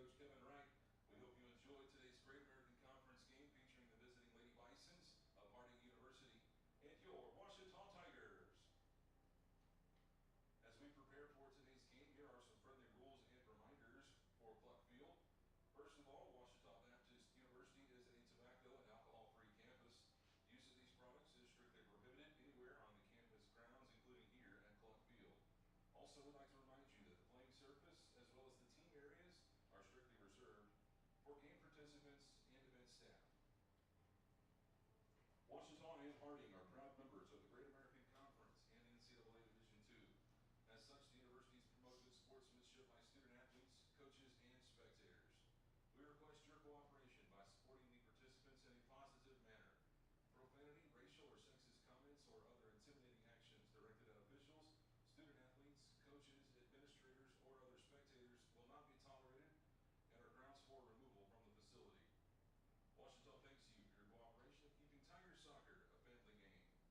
coach Kevin Wright. We hope you enjoyed today's Great American Conference game featuring the visiting Lady Bisons of Harding University and your Ouachita Tigers. As we prepare for today's game, here are some friendly rules and reminders for Cluck Field. First of all, Ouachita Baptist University is a tobacco and alcohol-free campus. Use of these products is strictly prohibited anywhere on the campus grounds, including here at Cluck Field. Also, we'd like to remind you that the playing surface, as well as the team areas, are strictly reserved for game participants and event staff. Ouachita and Harding are proud members of the Great American Conference and NCAA Division II. As such, the universities promote good sportsmanship by student athletes, coaches, and spectators. We request your cooperation by supporting the participants in a positive manner. Profanity, racial or sexist comments, or other intimidating actions directed at officials, student athletes, coaches, administrators, or other spectators will not be tolerated and are grounds for removal from the facility. Ouachita thanks you for your cooperation in keeping Tiger Soccer a family game.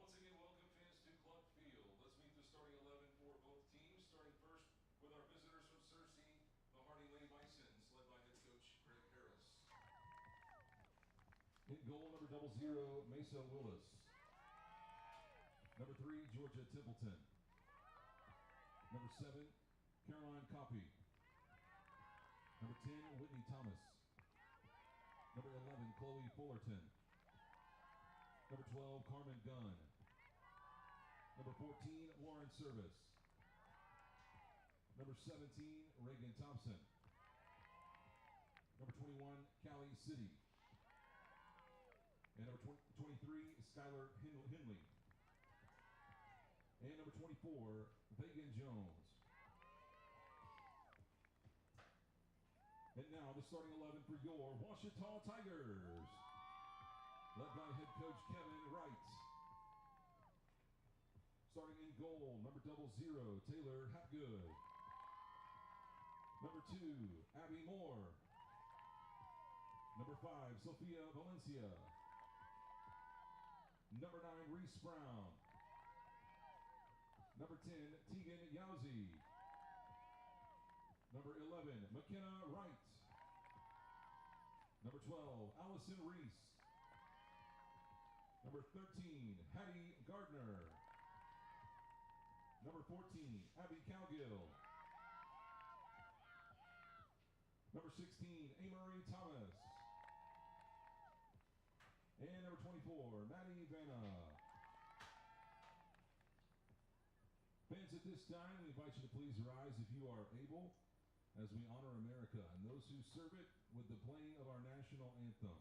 Once again, welcome fans to Cluck Field. Let's meet the starting 11 for both teams. Starting first with our visitors from Searcy, the Harding Lady Bisons, led by head coach Greg Harris. In goal, number 00, Mesa Willis. Number 3, Georgia Templeton. Number 7, Caroline Coppy. Number 10, Whitney Thomas. Number 11, Chloe Fullerton. Number 12, Carmen Gunn. Number 14, Lauren Service. Number 17, Reagan Thompson. Number 21, Callie City. And number 23, Skylar Henley. and number 24, Vagan Jones. And now the starting 11 for your Ouachita Tigers, led by head coach Kevin Wright. Starting in goal, number 00, Taylor Hapgood. Number 2, Abby Moore. Number 5, Sophia Valencia. Number 9, Reese Brown. Number 10, Tegan Yowzy. Number 11, McKenna Wright. Number 12, Allison Reese. Number 13, Hattie Gardner. Number 14, Abby Cowgill. Number 16, Amory Thomas. And number 24, Maddie Vanna. Fans, at this time, we invite you to please rise if you are able, as we honor America and those who serve it with the playing of our national anthem.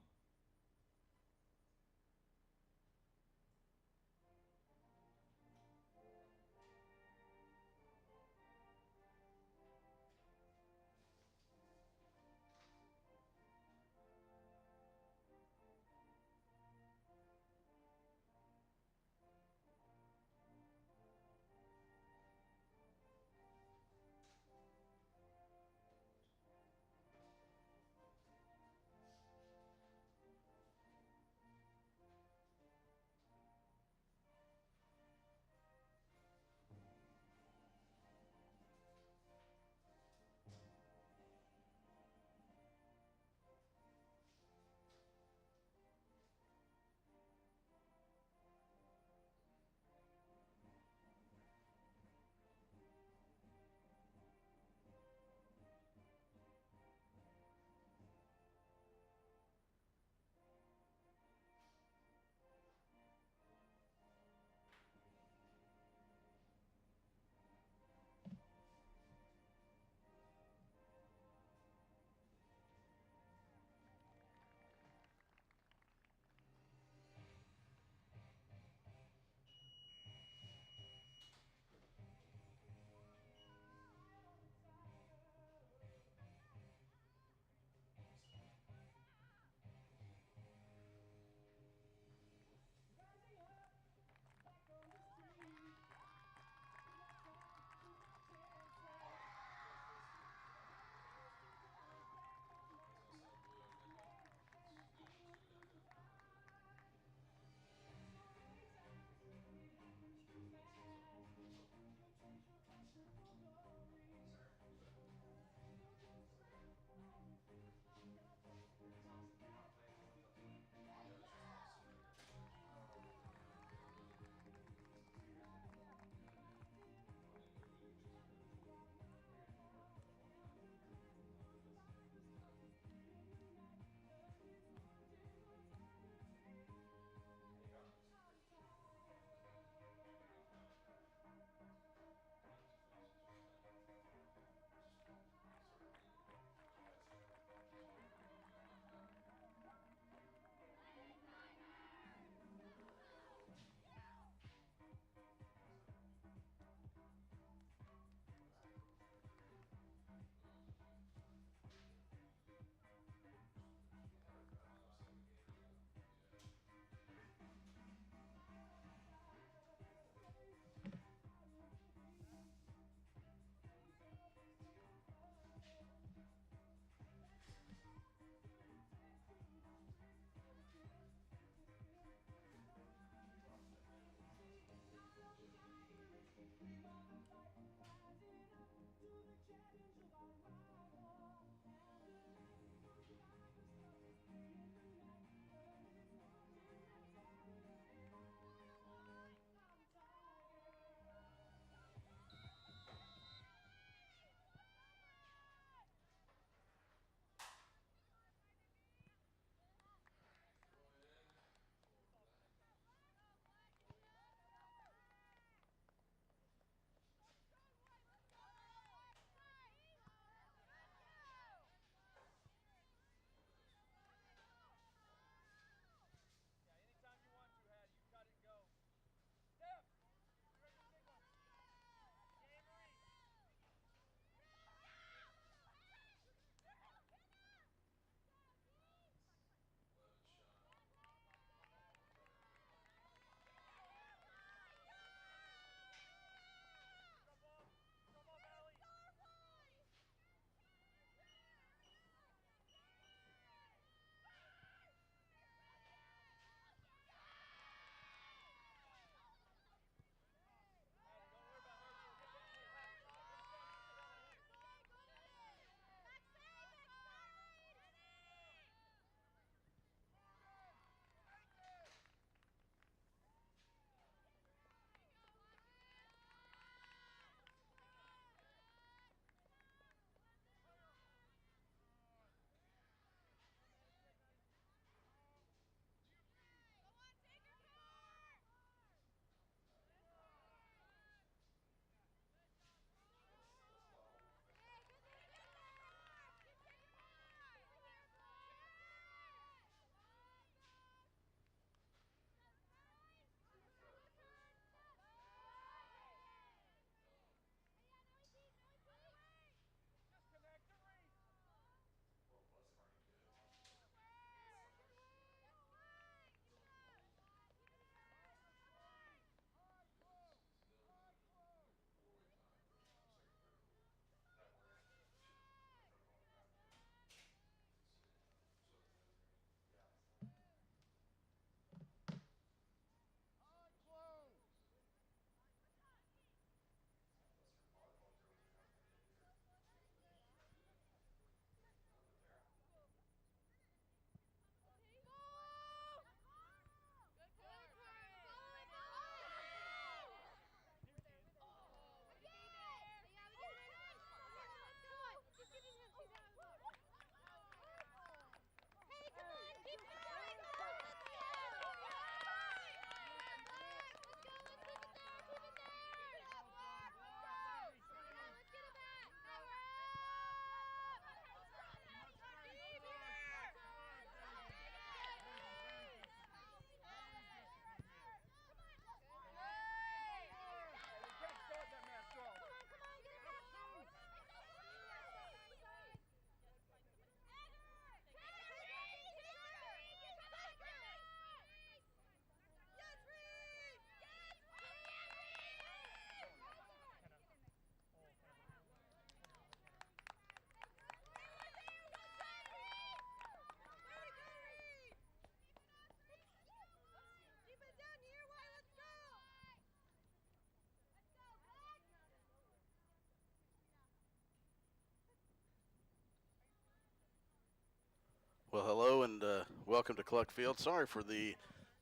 Well, hello and welcome to Cluck Field. Sorry for the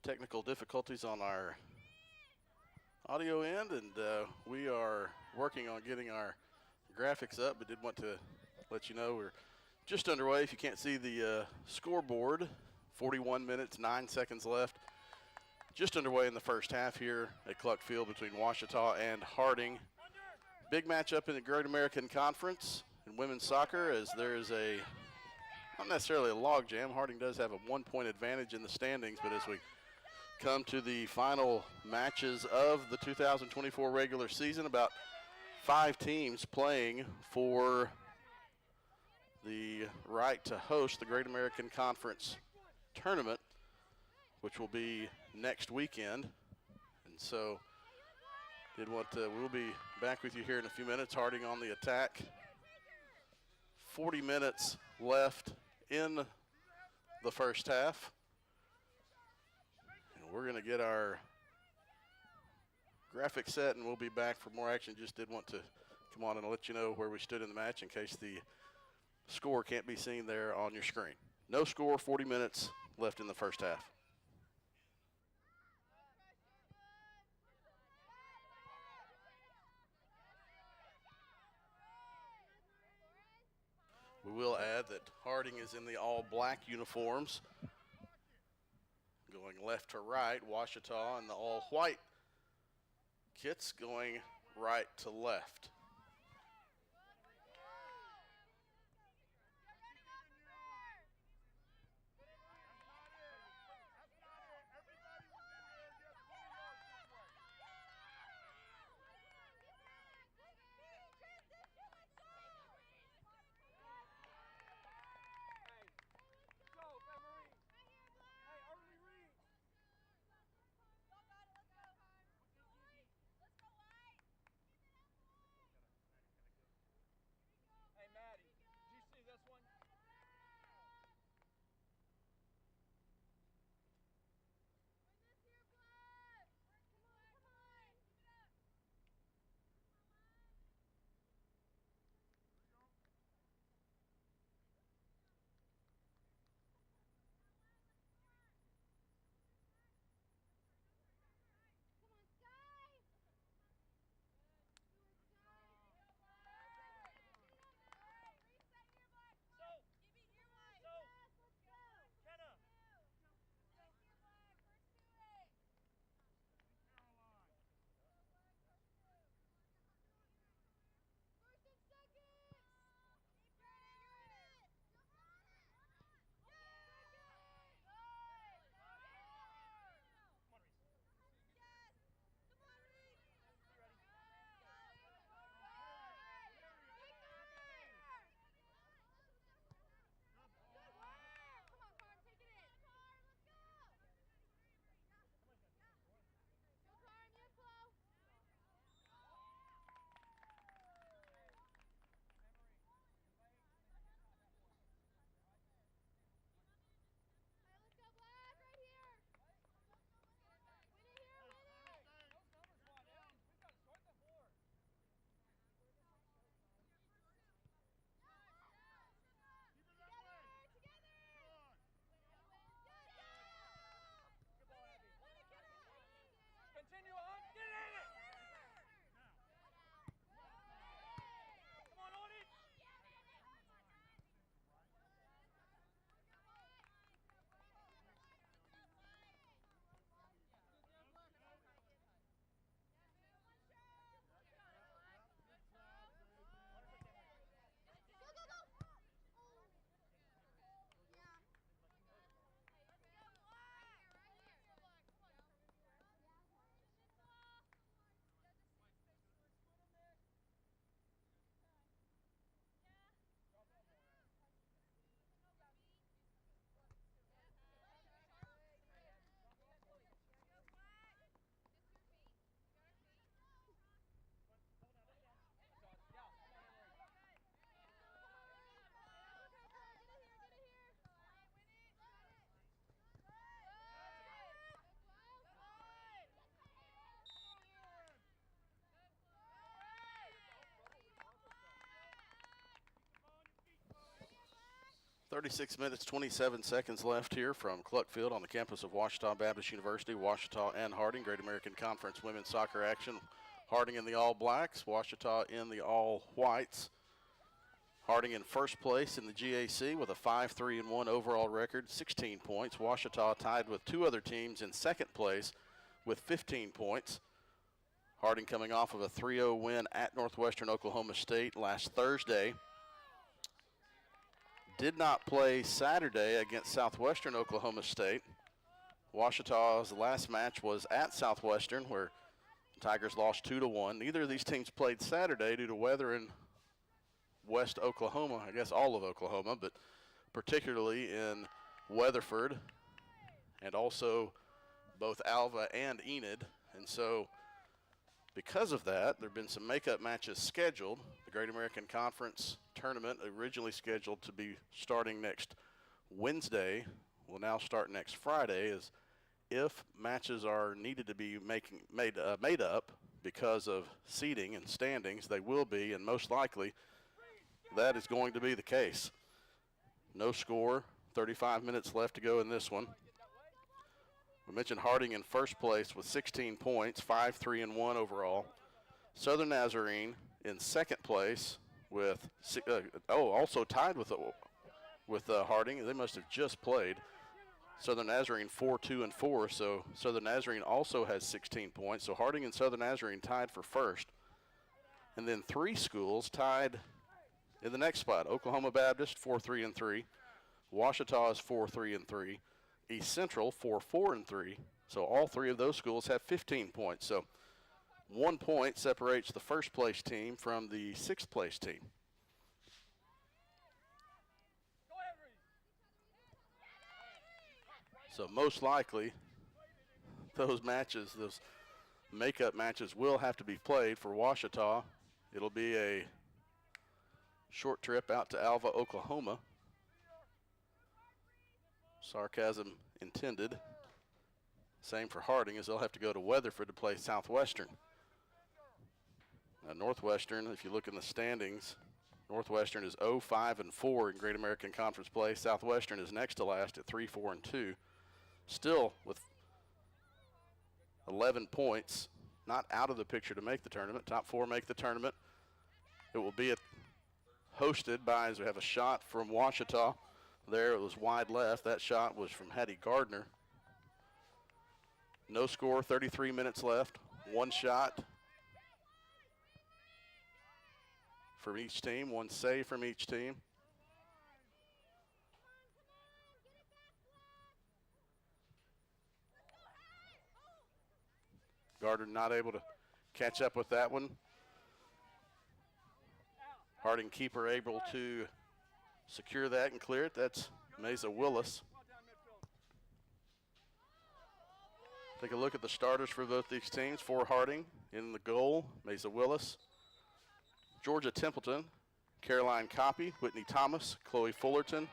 technical difficulties on our audio end, and we are working on getting our graphics up, but did want to let you know we're just underway. If you can't see the scoreboard, 41 minutes, 9 seconds left. Just underway in the first half here at Cluck Field between Ouachita and Harding. Big matchup in the Great American Conference in women's soccer, as there is not necessarily a log jam. Harding does have a 1-point advantage in the standings, but as we come to the final matches of the 2024 regular season, about 5 teams playing for the right to host the Great American Conference tournament, which will be next weekend. And so we'll be back with you here in a few minutes. Harding on the attack. 40 minutes left in the first half. And we're going to get our graphic set, and we'll be back for more action. Just did want to come on and let you know where we stood in the match in case the score can't be seen there on your screen. No score, 40 minutes left in the first half. We will add that Harding is in the all-black uniforms. Going left to right, Ouachita in the all-white kits going right to left. 36 minutes, 27 seconds left here from Cluck Field on the campus of Ouachita Baptist University. Ouachita and Harding, Great American Conference women's soccer action. Harding in the all blacks, Ouachita in the all whites. Harding in first place in the GAC with a 5-3-1 overall record, 16 points. Ouachita tied with two other teams in second place with 15 points. Harding coming off of a 3-0 win at Northwestern Oklahoma State last Thursday. Did not play Saturday against Southwestern Oklahoma State. Ouachita's last match was at Southwestern, where the Tigers lost 2-1. Neither of these teams played Saturday due to weather in West Oklahoma, I guess all of Oklahoma, but particularly in Weatherford and also both Alva and Enid. And so because of that, there have been some makeup matches scheduled. The Great American Conference tournament, originally scheduled to be starting next Wednesday, will now start next Friday. As if matches are needed to be made up because of seeding and standings, they will be, and most likely that is going to be the case. No score, 35 minutes left to go in this one. We mentioned Harding in first place with 16 points, 5-3-1 overall. Southern Nazarene in second place with, also tied with Harding. They must have just played. Southern Nazarene 4-2-4, so Southern Nazarene also has 16 points. So Harding and Southern Nazarene tied for first. And then three schools tied in the next spot. Oklahoma Baptist 4-3-3. Ouachita is 4-3-3. East Central 4-4-3. So all three of those schools have 15 points. So 1 point separates the first place team from the sixth place team. So most likely those matches, those makeup matches, will have to be played for Ouachita. It'll be a short trip out to Alva, Oklahoma. Sarcasm intended. Same for Harding, as they'll have to go to Weatherford to play Southwestern. Now Northwestern, if you look in the standings, Northwestern is 0-5-4 in Great American Conference play. Southwestern is next to last at 3-4-2. Still with 11 points, not out of the picture to make the tournament. Top four make the tournament. It will be hosted by, as we have a shot from Ouachita. There it was wide left. That shot was from Hattie Gardner. No score, 33 minutes left. One shot from each team, one save from each team. Gardner not able to catch up with that one. Harding keeper able to secure that and clear it. That's Mesa Willis. Take a look at the starters for both these teams. For Harding, in the goal, Mesa Willis. Georgia Templeton, Caroline Copy, Whitney Thomas, Chloe Fullerton,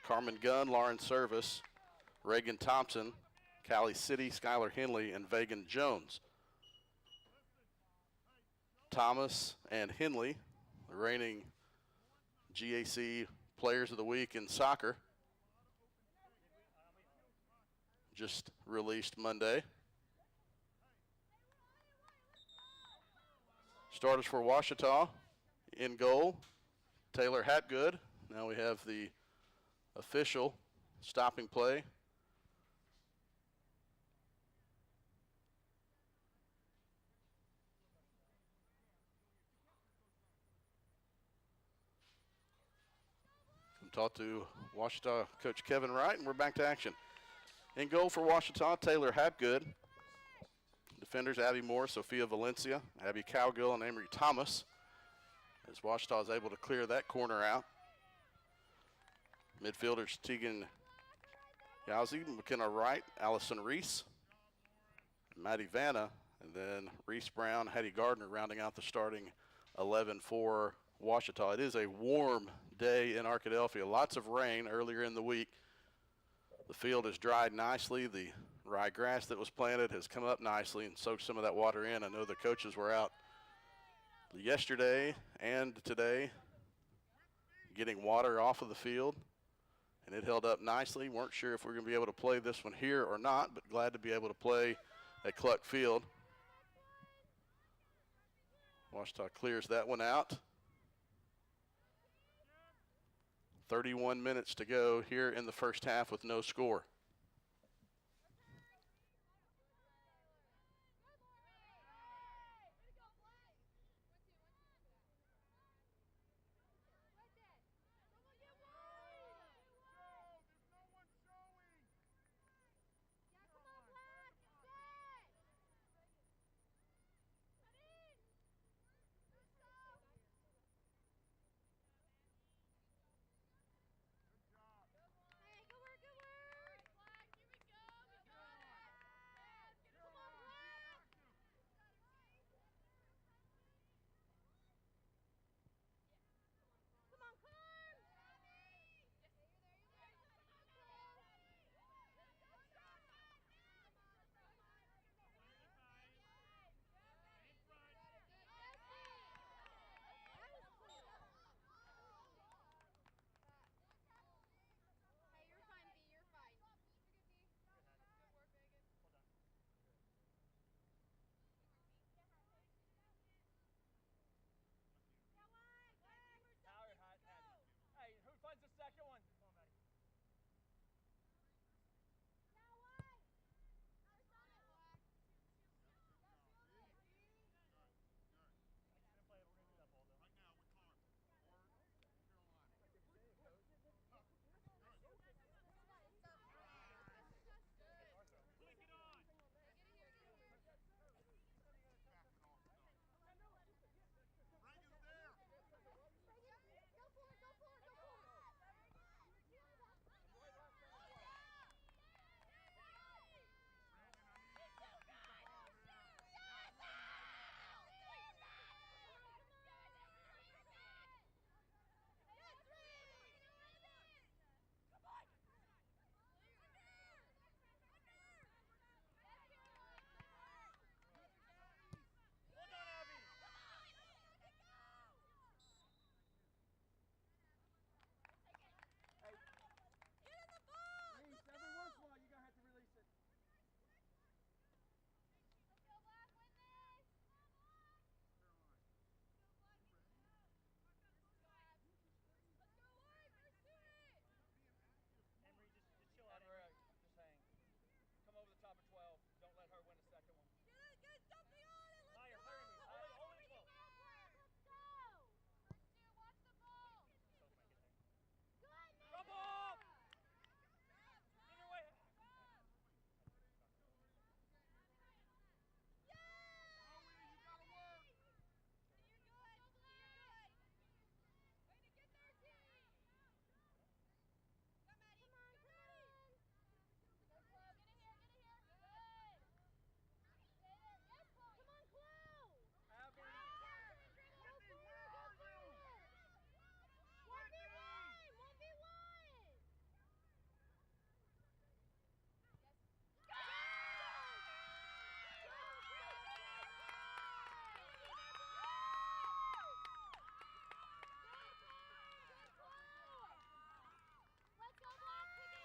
Carmen Gunn, Lauren Service, Reagan Thompson, Callie City, Skylar Henley, and Vagan Jones. Thomas and Henley, the reigning GAC Players of the Week in soccer, just released Monday. Starters for Ouachita, in goal, Taylor Hatgood. Now we have the official stopping play. Talked to Ouachita coach Kevin Wright, and we're back to action. In goal for Ouachita, Taylor Hatgood. Defenders, Abby Moore, Sophia Valencia, Abby Cowgill, and Amory Thomas. As Ouachita is able to clear that corner out. Midfielders, Tegan Yowzy, McKenna Wright, Allison Reese, Maddie Vanna, and then Reese Brown, Hattie Gardner rounding out the starting 11 for Ouachita. It is a warm day in Arkadelphia. Lots of rain earlier in the week. The field has dried nicely. The ryegrass that was planted has come up nicely and soaked some of that water in. I know the coaches were out yesterday and today getting water off of the field and it held up nicely. Weren't sure if we were going to be able to play this one here or not, but glad to be able to play at Cluck Field. Ouachita clears that one out. 31 minutes to go here in the first half with no score.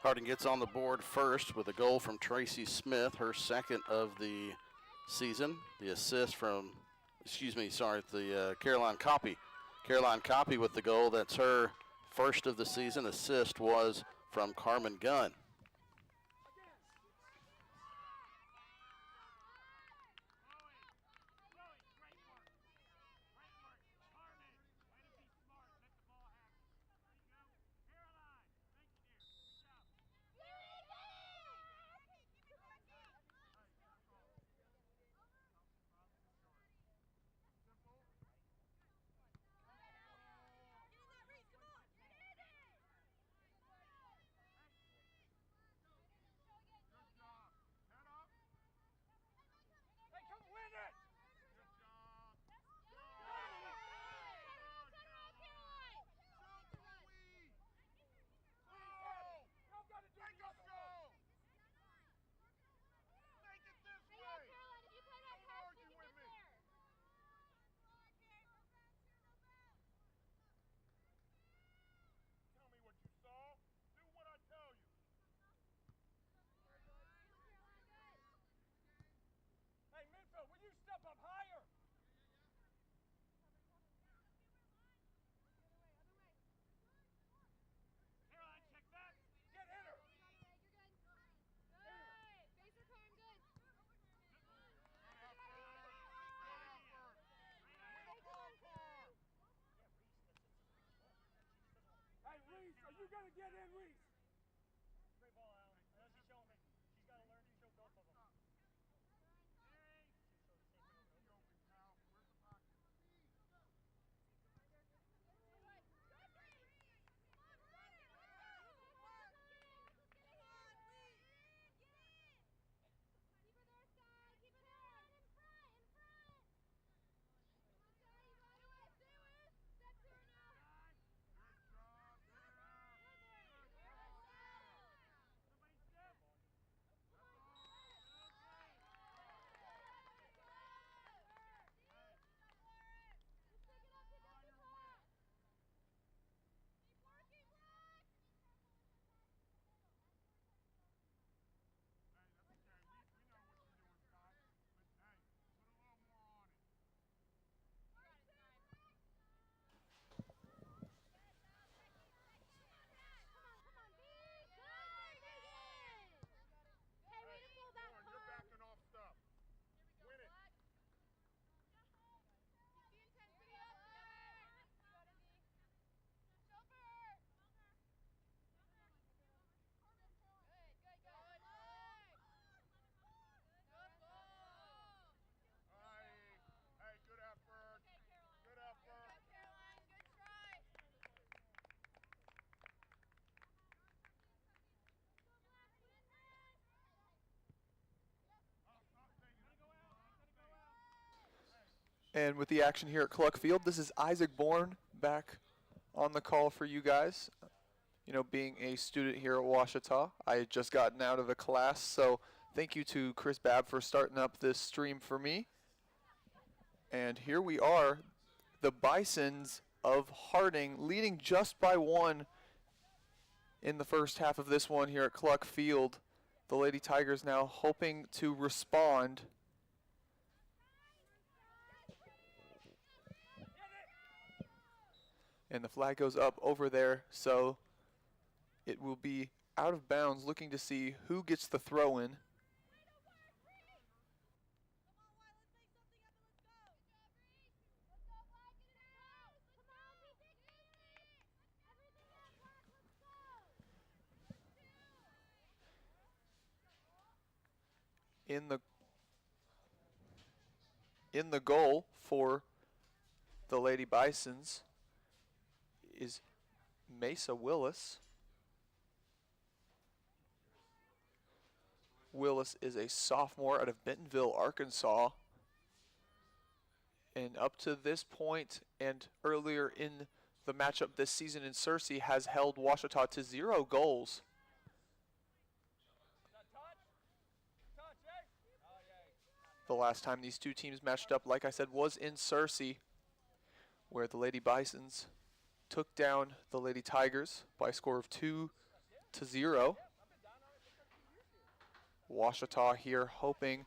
Harding gets on the board first with a goal from Tracy Smith, her second of the season. The assist from, Caroline Copy. Caroline Copy with the goal. That's her first of the season. Assist was from Carmen Gunn. And with the action here at Cluck Field, this is Isaac Bourne back on the call for you guys. You know, being a student here at Ouachita, I had just gotten out of a class, so thank you to Chris Babb for starting up this stream for me. And here we are, the Bisons of Harding leading just by 1 in the first half of this one here at Cluck Field. The Lady Tigers now hoping to respond. And the flag goes up over there, so it will be out of bounds, looking to see who gets the throw in. In the goal for the Lady Bisons is Mesa Willis. Willis is a sophomore out of Bentonville, Arkansas. And up to this point and earlier in the matchup this season in Searcy has held Ouachita to 0 goals. The last time these two teams matched up, like I said, was in Searcy, where the Lady Bisons took down the Lady Tigers by a score of 2-0. Ouachita here hoping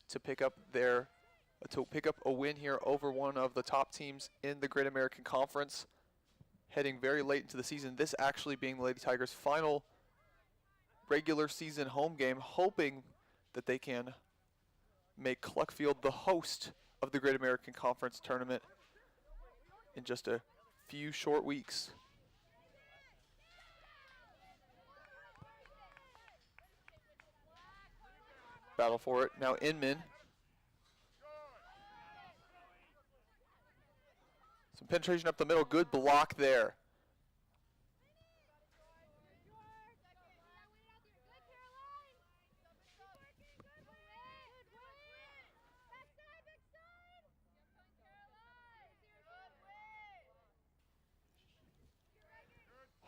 to pick up a win here over one of the top teams in the Great American Conference, heading very late into the season. This actually being the Lady Tigers' final regular season home game, hoping that they can make Cluck Field the host of the Great American Conference tournament in just a few short weeks. Battle for it. Now Inman. Some penetration up the middle. Good block there.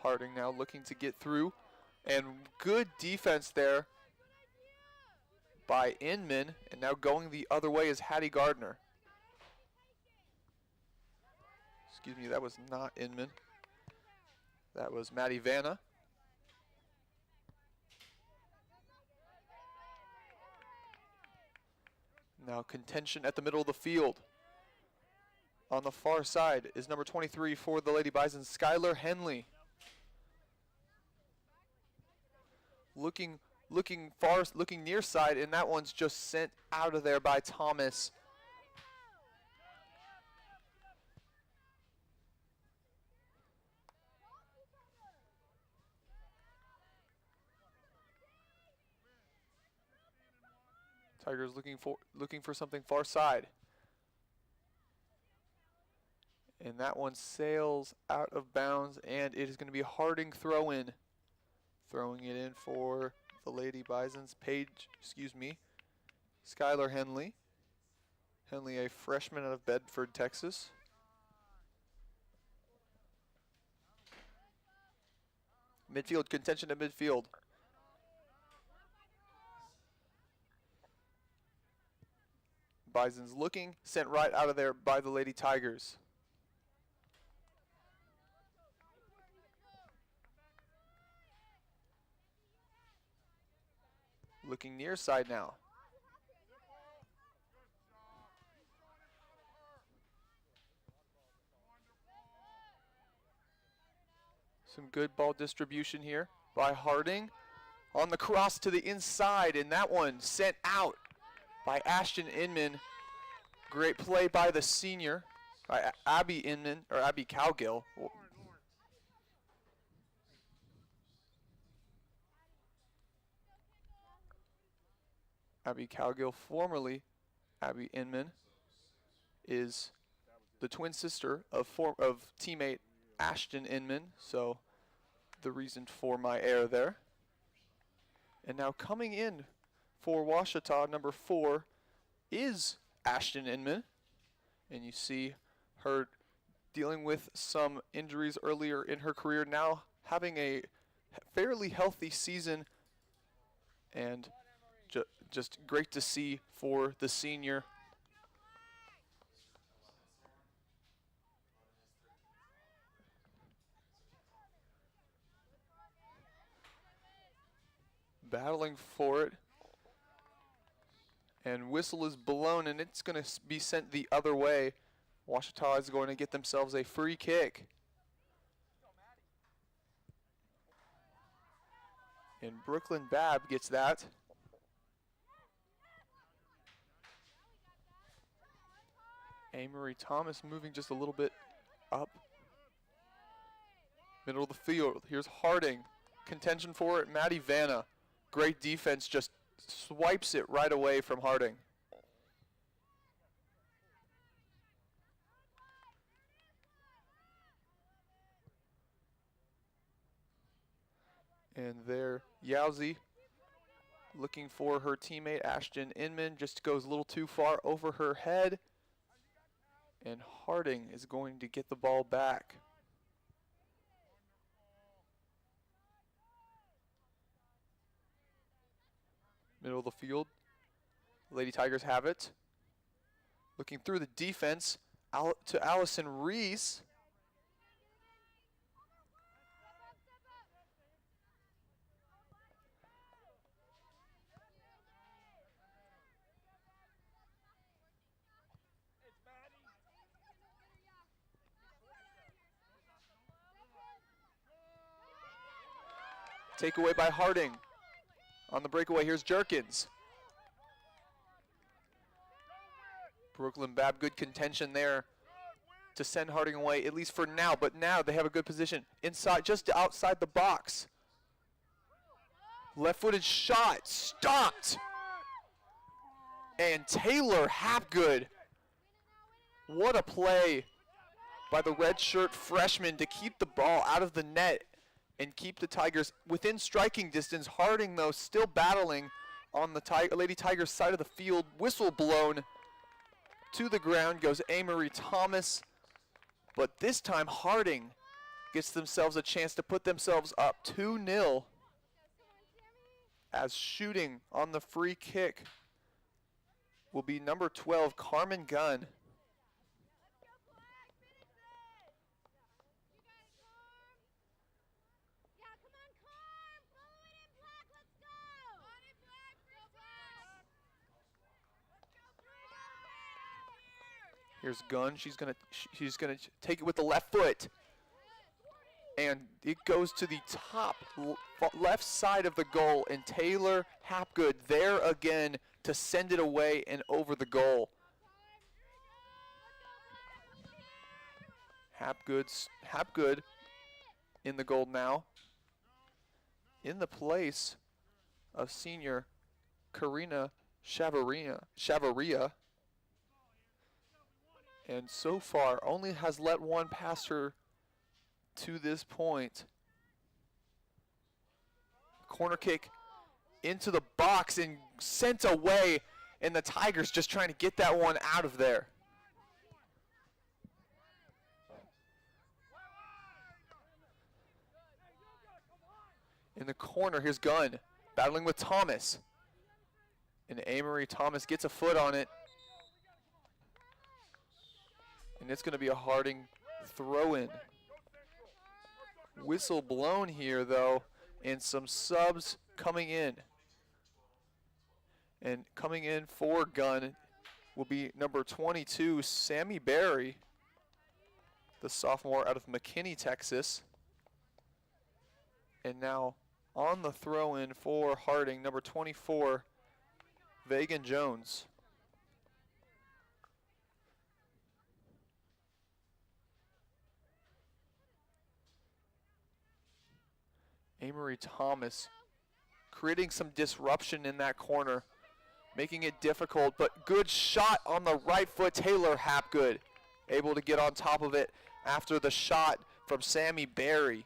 Harding now looking to get through. And good defense there by Inman. And now going the other way is Hattie Gardner. Excuse me, that was not Inman. That was Maddie Vanna. Now contention at the middle of the field. On the far side is number 23 for the Lady Bison, Skylar Henley. Looking near side, and that one's just sent out of there by Thomas. Tigers looking for something far side. And that one sails out of bounds, and it is going to be a Harding throw in. Throwing it in for the Lady Bisons. Skylar Henley. Henley, a freshman out of Bedford, Texas. Midfield, contention at midfield. Bison's looking, sent right out of there by the Lady Tigers. Looking near side now. Some good ball distribution here by Harding. On the cross to the inside, and that one sent out by Ashton Inman. Great play by the senior, by Abby Inman, or Abby Cowgill. Abby Cowgill, formerly Abby Inman, is the twin sister of teammate Ashton Inman, so the reason for my error there. And now coming in for Ouachita, number 4, is Ashton Inman. And you see her dealing with some injuries earlier in her career, now having a fairly healthy season, and just great to see for the senior. Battling for it. And whistle is blown, and it's going to be sent the other way. Ouachita is going to get themselves a free kick. And Brooklyn Babb gets that. Amory Thomas moving just a little bit up. Middle of the field. Here's Harding. Contention for it, Maddie Vanna. Great defense, just swipes it right away from Harding. And there, Yowzy looking for her teammate Ashton Inman, just goes a little too far over her head. And Harding is going to get the ball back. Middle of the field. Lady Tigers have it. Looking through the defense out to Allison Reese. Takeaway by Harding. On the breakaway, here's Jerkins. Brooklyn Babb, good contention there to send Harding away, at least for now. But now they have a good position inside, just outside the box. Left-footed shot, stopped. And Taylor Hapgood. What a play by the redshirt freshman to keep the ball out of the net and keep the Tigers within striking distance. Harding, though, still battling on the Lady Tigers side of the field. Whistle blown. To the ground goes Amory Thomas. But this time, Harding gets themselves a chance to put themselves up 2-0 as shooting on the free kick will be number 12, Carmen Gunn. Here's Gunn. She's gonna take it with the left foot, and it goes to the top left side of the goal. And Taylor Hapgood there again to send it away and over the goal. Hapgood in the goal now, in the place of senior Karina Chavaria. And so far only has let one past her to this point. Corner kick into the box and sent away, and the Tigers just trying to get that one out of there. In the corner, here's Gunn battling with Thomas. And Amory Thomas gets a foot on it. And it's going to be a Harding throw-in. Whistle blown here, though, and some subs coming in. And coming in for Gunn will be number 22, Sammy Berry, the sophomore out of McKinney, Texas. And now on the throw-in for Harding, number 24, Vagan Jones. Amory Thomas creating some disruption in that corner, making it difficult, but good shot on the right foot. Taylor Hapgood able to get on top of it after the shot from Sammy Berry.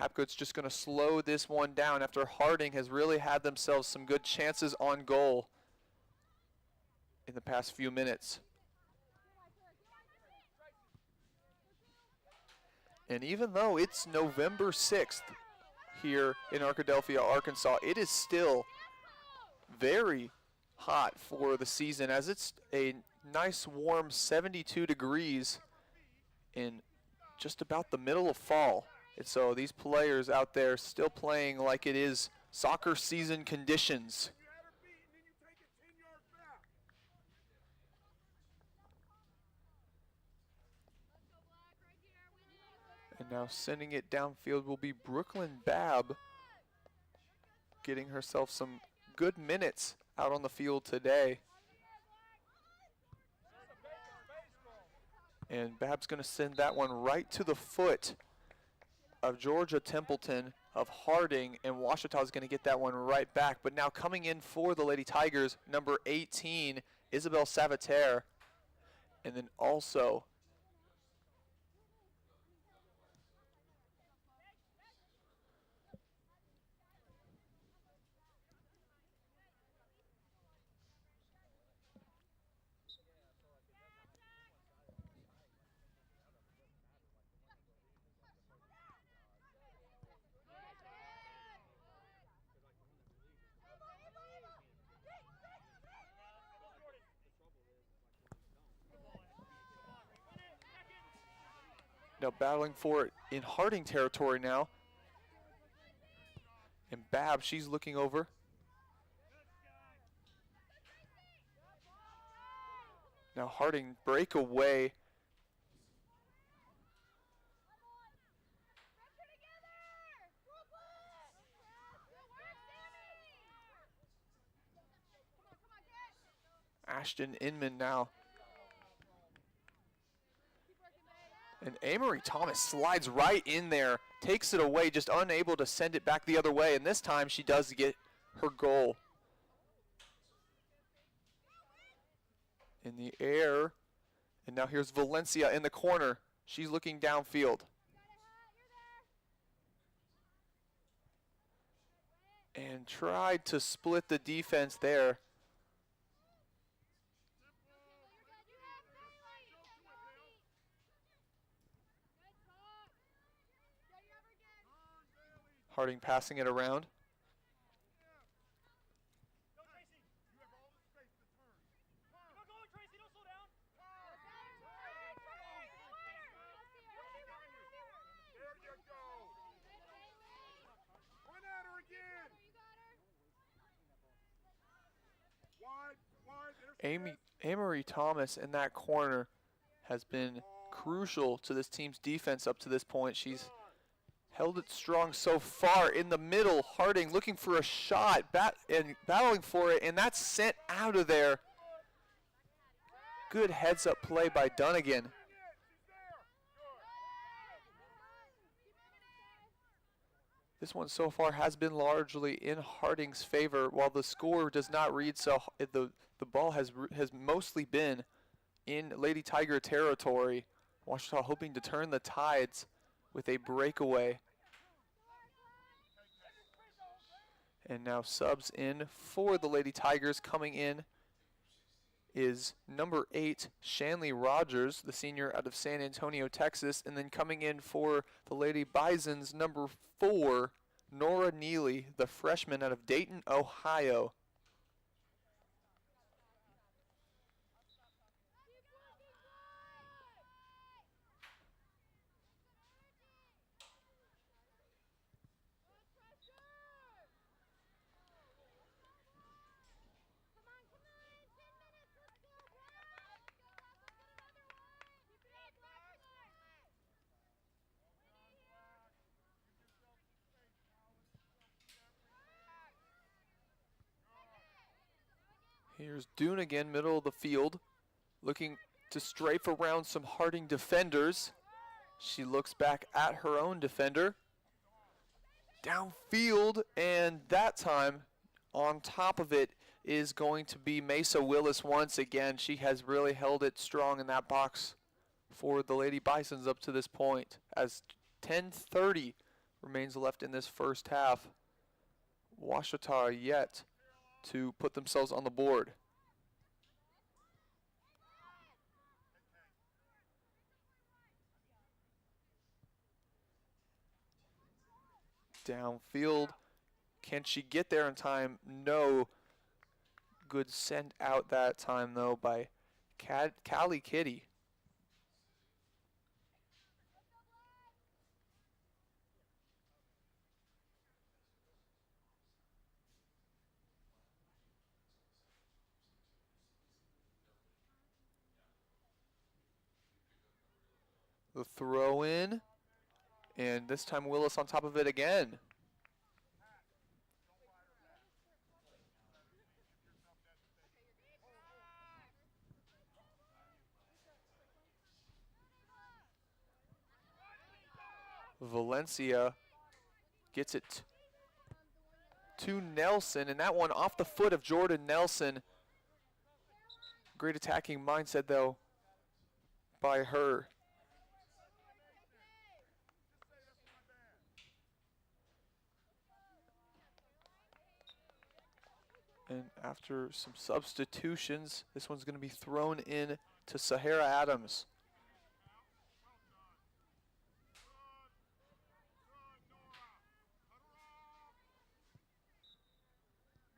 Hapgood's just going to slow this one down after Harding has really had themselves some good chances on goal in the past few minutes. And even though it's November 6th here in Arkadelphia, Arkansas, it is still very hot for the season, as it's a nice warm 72 degrees in just about the middle of fall. And so these players out there still playing like it is soccer season conditions. And now sending it downfield will be Brooklyn Babb, getting herself some good minutes out on the field today. And Babb's going to send that one right to the foot of Georgia Templeton of Harding, and Ouachita is going to get that one right back. But now coming in for the Lady Tigers, number 18, Isabel Savater, and then also battling for it in Harding territory now. And Babb, she's looking over. Now Harding breakaway. Ashton Inman now. And Amory Thomas slides right in there, takes it away, just unable to send it back the other way. And this time she does get her goal. In the air. And now here's Valencia in the corner. She's looking downfield. And tried to split the defense there. Harding passing it around. Amory Thomas in that corner has been crucial to this team's defense up to this point. She's held it strong so far. In the middle, Harding looking for a shot and battling for it, and that's sent out of there. Good heads-up play by Dunnigan. This one so far has been largely in Harding's favor. While the score does not read so, the ball has mostly been in Lady Tiger territory. Ouachita hoping to turn the tides with a breakaway. And now subs in for the Lady Tigers. Coming in is number 8, Shanley Rogers, the senior out of San Antonio, Texas. And then coming in for the Lady Bisons, number 4, Nora Neely, the freshman out of Dayton, Ohio. Here's Dune again, middle of the field, looking to strafe around some Harding defenders. She looks back at her own defender. Downfield, and that time on top of it is going to be Mesa Willis once again. She has really held it strong in that box for the Lady Bisons up to this point, as 10:30 remains left in this first half. Ouachita yet to put themselves on the board. Downfield. Can she get there in time? No. Good send out that time, though, by Callie Kitty. The throw in, and this time Willis on top of it again. Valencia gets it to Nelson, and that one off the foot of Jordan Nelson. Great attacking mindset, though, by her. And after some substitutions, this one's going to be thrown in to Sahara Adams.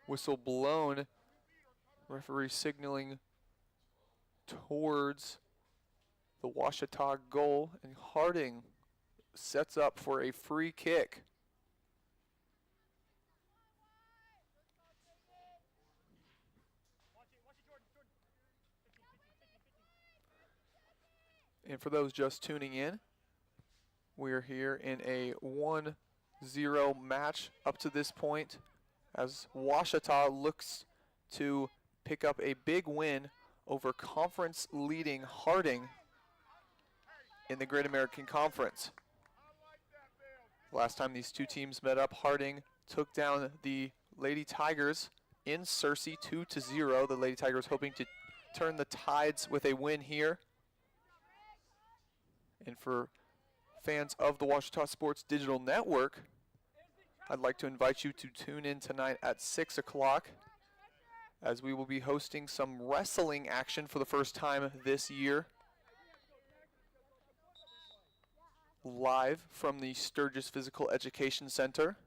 Whistle blown. Referee signaling towards the Ouachita goal, and Harding sets up for a free kick. And for those just tuning in, we're here in a 1-0 match up to this point, as Ouachita looks to pick up a big win over conference-leading Harding in the Great American Conference. Last time these two teams met up, Harding took down the Lady Tigers in Searcy 2-0. The Lady Tigers hoping to turn the tides with a win here. And for fans of the Ouachita Sports Digital Network, I'd like to invite you to tune in tonight at 6 o'clock, as we will be hosting some wrestling action for the first time this year, live from the Sturgis Physical Education Center.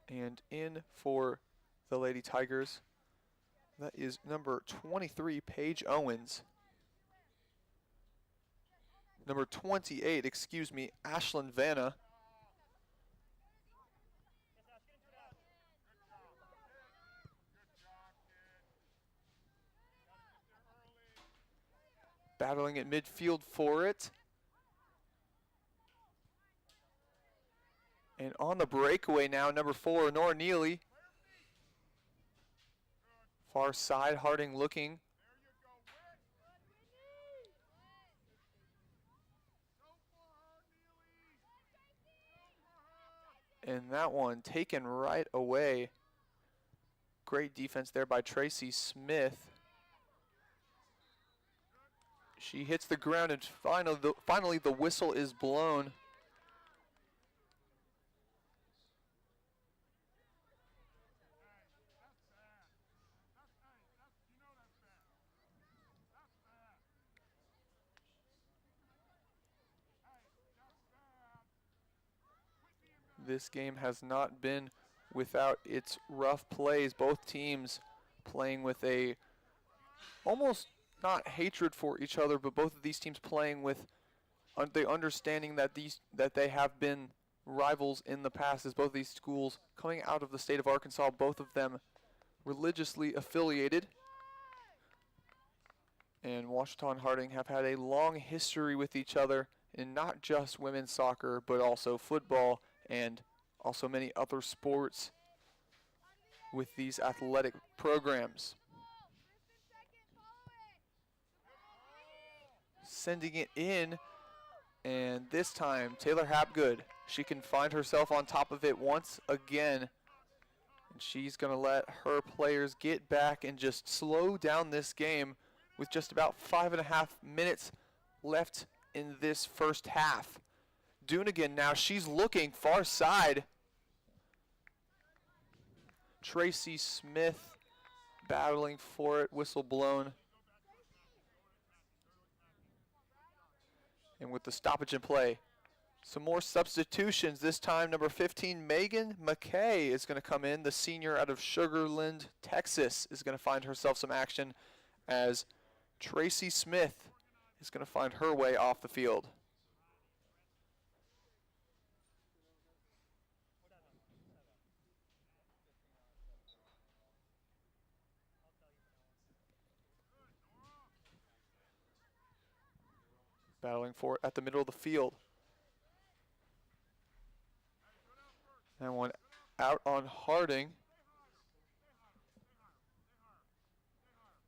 And in for the Lady Tigers, that is number 23, Paige Owens. Number 28, Ashlyn Vanna. Battling at midfield for it. And on the breakaway now, number 4, Nora Neely. Far side, Harding looking And that one taken right away. Great defense there by Tracy Smith. She hits the ground, and finally the whistle is blown. This game has not been without its rough plays. Both teams playing with a almost not hatred for each other, but both of these teams playing with the understanding that they have been rivals in the past, as both of these schools coming out of the state of Arkansas, both of them religiously affiliated. And Ouachita and Harding have had a long history with each other in not just women's soccer, but also football and also many other sports with these athletic programs. Sending it in, and this time Taylor Hapgood, she can find herself on top of it once again, and she's going to let her players get back and just slow down this game with just about 5.5 minutes left in this first half. Doonigan now, she's looking far side. Tracy Smith battling for it, whistle blown. And with the stoppage in play, some more substitutions. This time, number 15, Megan McKay is going to come in. The senior out of Sugar Land, Texas, is going to find herself some action as Tracy Smith is going to find her way off the field. Battling for it at the middle of the field. And one out on Harding.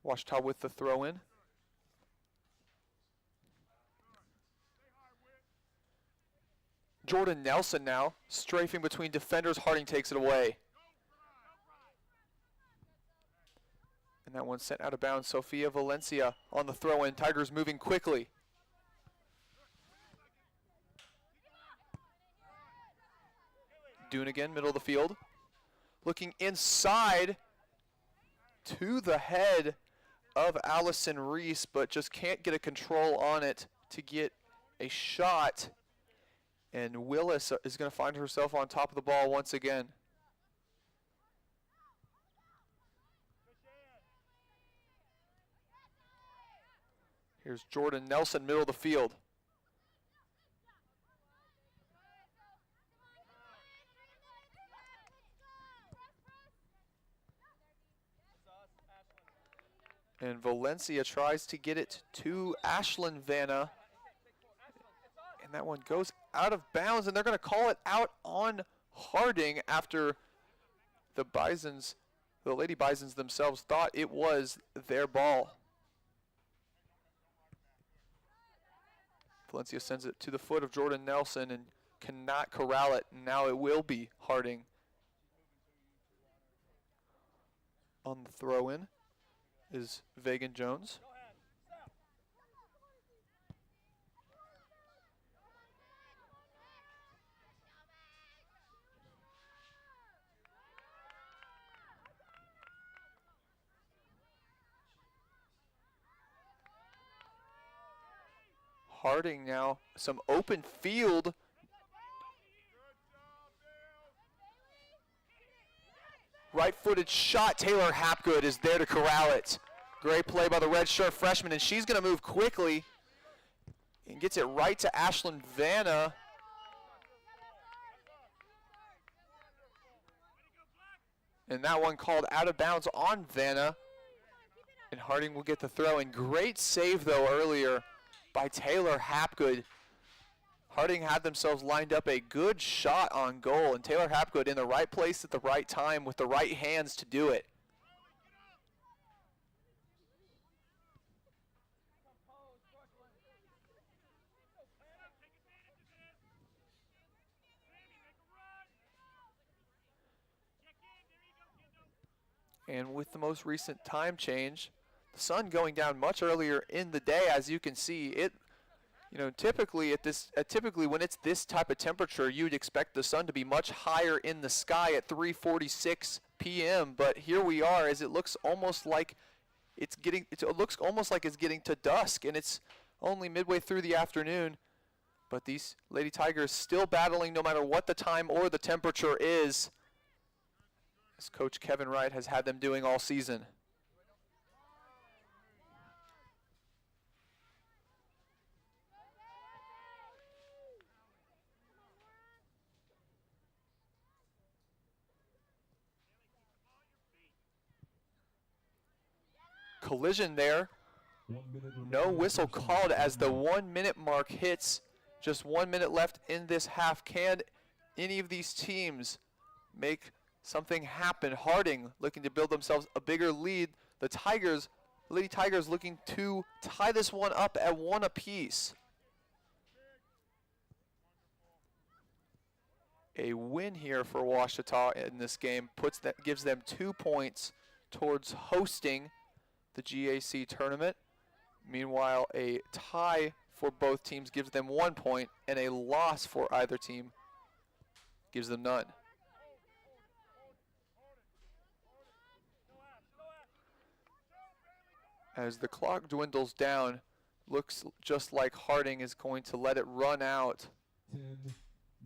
Ouachita with the throw in. Jordan Nelson now strafing between defenders. Harding takes it away. And that one sent out of bounds. Sofia Valencia on the throw in. Tigers moving quickly. Doonigan, middle of the field. Looking inside to the head of Allison Reese, but just can't get a control on it to get a shot. And Willis is going to find herself on top of the ball once again. Here's Jordan Nelson, middle of the field. And Valencia tries to get it to Ashlyn Vanna. And that one goes out of bounds, and they're going to call it out on Harding after the Lady Bisons themselves thought it was their ball. Valencia sends it to the foot of Jordan Nelson and cannot corral it. Now it will be Harding on the throw-in is Vagan Jones. Harding now, some open field. Right-footed shot. Taylor Hapgood is there to corral it. Great play by the redshirt freshman, and she's going to move quickly and gets it right to Ashlyn Vanna. And that one called out of bounds on Vanna. And Harding will get the throw. And great save, though, earlier by Taylor Hapgood. Harding had themselves lined up a good shot on goal, and Taylor Hapgood in the right place at the right time with the right hands to do it. And with the most recent time change, the sun going down much earlier in the day, as you can see, typically when it's this type of temperature, you'd expect the sun to be much higher in the sky at 3:46 p.m. But here we are, as it looks almost like it's getting to dusk, and it's only midway through the afternoon. But these Lady Tigers still battling no matter what the time or the temperature is, as Coach Kevin Wright has had them doing all season. Collision there. No whistle called as the 1 minute mark hits. Just 1 minute left in this half. Can any of these teams make something happen? Harding looking to build themselves a bigger lead. The Lady Tigers looking to tie this one up at 1 apiece. A win here for Ouachita in this game gives them 2 points towards hosting the GAC tournament. Meanwhile, a tie for both teams gives them 1 point, and a loss for either team gives them none. As the clock dwindles down, looks just like Harding is going to let it run out. 10,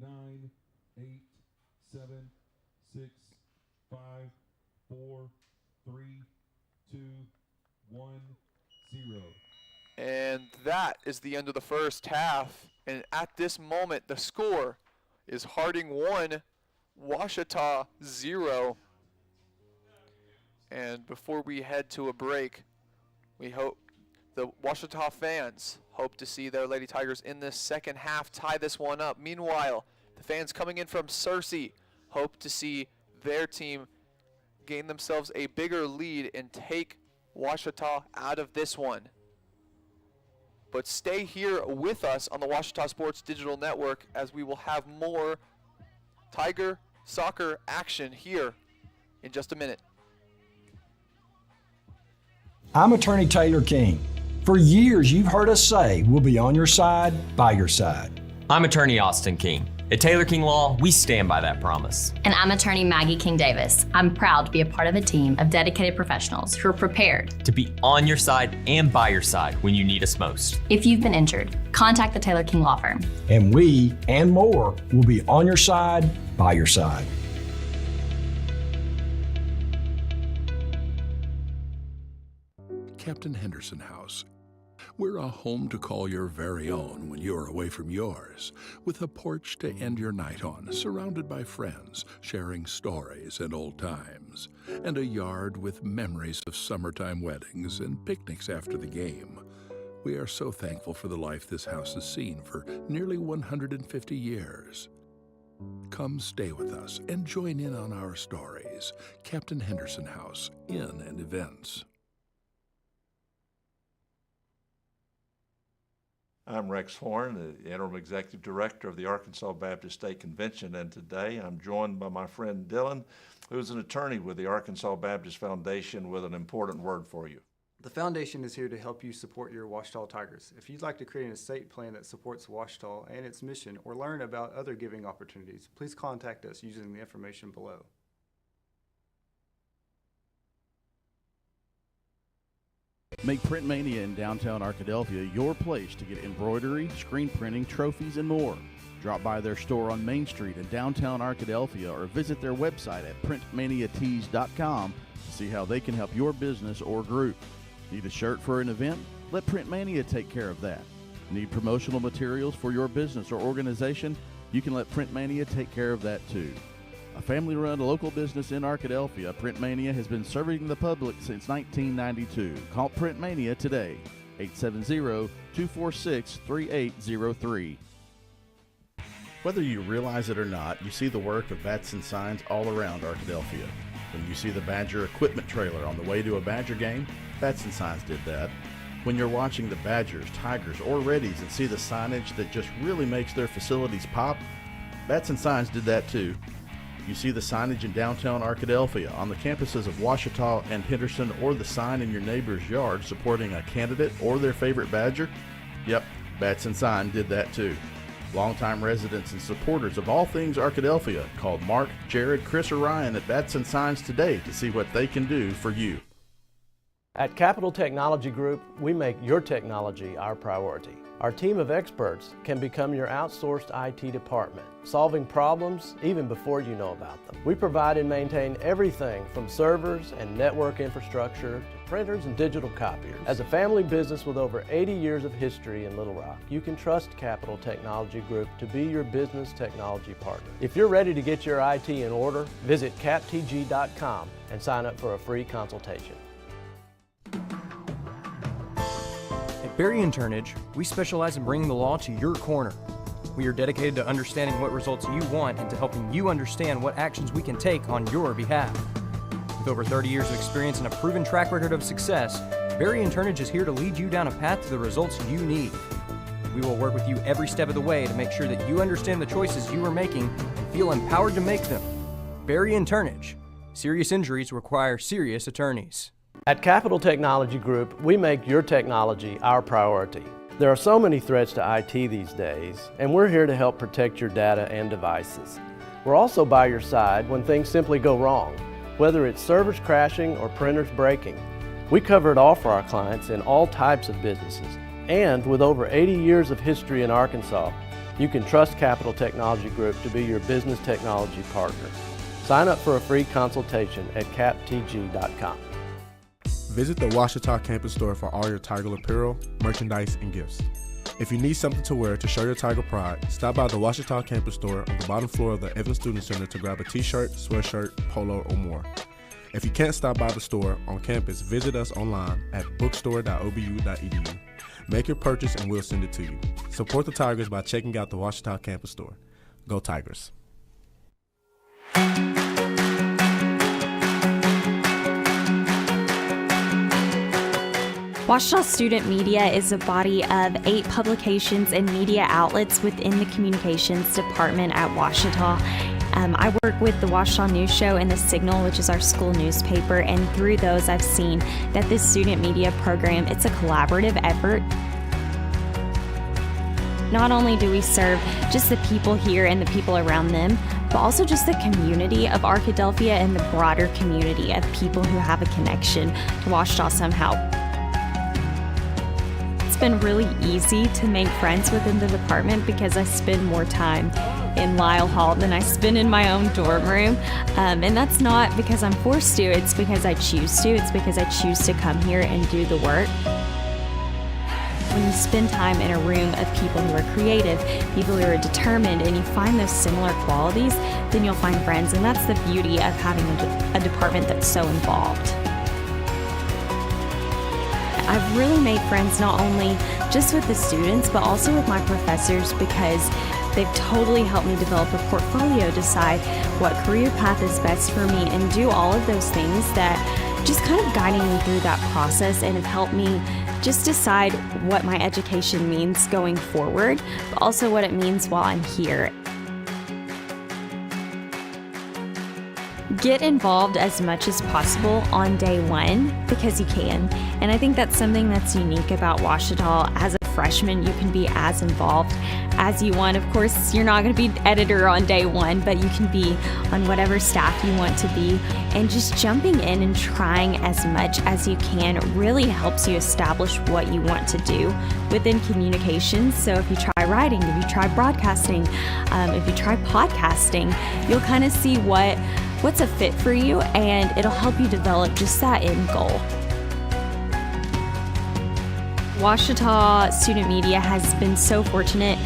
9, 8, 7, 6, 5, 4, 3, 2, 1, 0. And that is the end of the first half. And at this moment, the score is Harding 1, Ouachita 0. And before we head to a break, we hope the Ouachita fans hope to see their Lady Tigers in this second half tie this one up. Meanwhile, the fans coming in from Searcy hope to see their team gain themselves a bigger lead and take Ouachita out of this one. But stay here with us on the Ouachita Sports Digital Network, as we will have more Tiger soccer action here in just a minute. I'm attorney Taylor King. For years, you've heard us say we'll be on your side, by your side. I'm attorney Austin King. At Taylor King Law, we stand by that promise. And I'm attorney Maggie King Davis. I'm proud to be a part of a team of dedicated professionals who are prepared to be on your side and by your side when you need us most. If you've been injured, contact the Taylor King Law Firm. And we, and more, will be on your side, by your side. Captain Henderson House. We're a home to call your very own when you're away from yours, with a porch to end your night on, surrounded by friends, sharing stories and old times, and a yard with memories of summertime weddings and picnics after the game. We are so thankful for the life this house has seen for nearly 150 years. Come stay with us and join in on our stories. Captain Henderson House, Inn and Events. I'm Rex Horn, the Interim Executive Director of the Arkansas Baptist State Convention, and today I'm joined by my friend Dylan, who's an attorney with the Arkansas Baptist Foundation, with an important word for you. The foundation is here to help you support your Ouachita Tigers. If you'd like to create an estate plan that supports Ouachita and its mission, or learn about other giving opportunities, please contact us using the information below. Make Print Mania in downtown Arkadelphia your place to get embroidery, screen printing, trophies, and more. Drop by their store on Main Street in downtown Arkadelphia or visit their website at printmaniatees.com to see how they can help your business or group. Need a shirt for an event? Let Print Mania take care of that. Need promotional materials for your business or organization? You can let Print Mania take care of that too. A family-run local business in Arkadelphia, Print Mania has been serving the public since 1992. Call Print Mania today, 870-246-3803. Whether you realize it or not, you see the work of Batson Signs all around Arkadelphia. When you see the Badger equipment trailer on the way to a Badger game, Batson Signs did that. When you're watching the Badgers, Tigers, or Reddies and see the signage that just really makes their facilities pop, Batson Signs did that too. You see the signage in downtown Arkadelphia, on the campuses of Ouachita and Henderson, or the sign in your neighbor's yard supporting a candidate or their favorite Badger? Yep, Batson Sign did that too. Longtime residents and supporters of all things Arkadelphia called Mark, Jared, Chris, or Ryan at Batson Signs today to see what they can do for you. At Capital Technology Group, we make your technology our priority. Our team of experts can become your outsourced IT department, solving problems even before you know about them. We provide and maintain everything from servers and network infrastructure to printers and digital copiers. As a family business with over 80 years of history in Little Rock, you can trust Capital Technology Group to be your business technology partner. If you're ready to get your IT in order, visit captg.com and sign up for a free consultation. At Berry & Turnage, we specialize in bringing the law to your corner. We are dedicated to understanding what results you want and to helping you understand what actions we can take on your behalf. With over 30 years of experience and a proven track record of success, Berry & Turnage is here to lead you down a path to the results you need. We will work with you every step of the way to make sure that you understand the choices you are making and feel empowered to make them. Berry & Turnage. Serious injuries require serious attorneys. At Capital Technology Group, we make your technology our priority. There are so many threats to IT these days, and we're here to help protect your data and devices. We're also by your side when things simply go wrong, whether it's servers crashing or printers breaking. We cover it all for our clients in all types of businesses. And with over 80 years of history in Arkansas, you can trust Capital Technology Group to be your business technology partner. Sign up for a free consultation at captg.com. Visit the Ouachita campus store for all your Tiger apparel, merchandise, and gifts. If you need something to wear to show your Tiger pride, stop by the Ouachita campus store on the bottom floor of the Evans Student Center to grab a t-shirt, sweatshirt, polo, or more. If you can't stop by the store on campus, visit us online at bookstore.obu.edu. Make your purchase and we'll send it to you. Support the Tigers by checking out the Ouachita campus store. Go Tigers! Ouachita Student Media is a body of 8 publications and media outlets within the communications department at Ouachita. I work with the Ouachita News Show and the Signal, which is our school newspaper, and through those I've seen that this student media program, it's a collaborative effort. Not only do we serve just the people here and the people around them, but also just the community of Arkadelphia and the broader community of people who have a connection to Ouachita somehow. It's been really easy to make friends within the department because I spend more time in Lyle Hall than I spend in my own dorm room. And that's not because I'm forced to, it's because I choose to. It's because I choose to come here and do the work. When you spend time in a room of people who are creative, people who are determined, and you find those similar qualities, then you'll find friends. And that's the beauty of having a department that's so involved. I've really made friends not only just with the students, but also with my professors because they've totally helped me develop a portfolio, decide what career path is best for me, and do all of those things that just kind of guiding me through that process and have helped me just decide what my education means going forward, but also what it means while I'm here. Get involved as much as possible on day one because you can. And I think that's something that's unique about Ouachita. As a freshman, you can be as involved as you want. Of course, you're not going to be editor on day one, but you can be on whatever staff you want to be. And just jumping in and trying as much as you can really helps you establish what you want to do within communications. So if you try writing, if you try broadcasting, if you try podcasting, you'll kind of see what's a fit for you, and it'll help you develop just that end goal. Ouachita Student Media has been so fortunate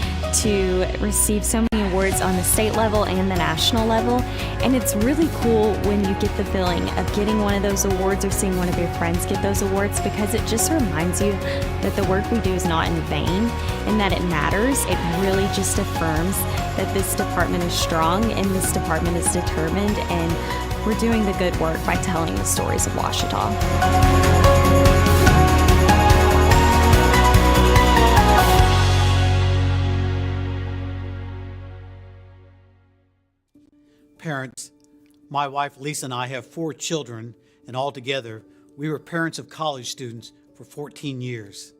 to receive so many awards on the state level and the national level, and it's really cool when you get the feeling of getting one of those awards or seeing one of your friends get those awards, because it just reminds you that the work we do is not in vain and that it matters. It really just affirms that this department is strong and this department is determined, and we're doing the good work by telling the stories of Ouachita. parents. My wife Lisa and I have 4 children, and altogether, we were parents of college students for 14 years.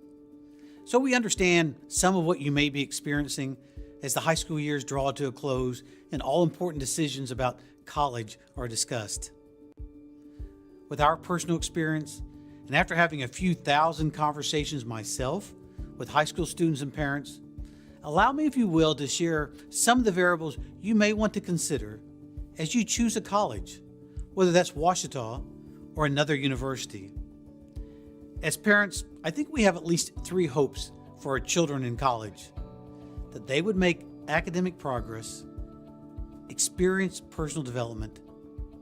So we understand some of what you may be experiencing as the high school years draw to a close and all important decisions about college are discussed. With our personal experience, and after having a few thousand conversations myself with high school students and parents, allow me, if you will, to share some of the variables you may want to consider as you choose a college, whether that's Ouachita or another university. As parents, I think we have at least 3 hopes for our children in college: that they would make academic progress, experience personal development,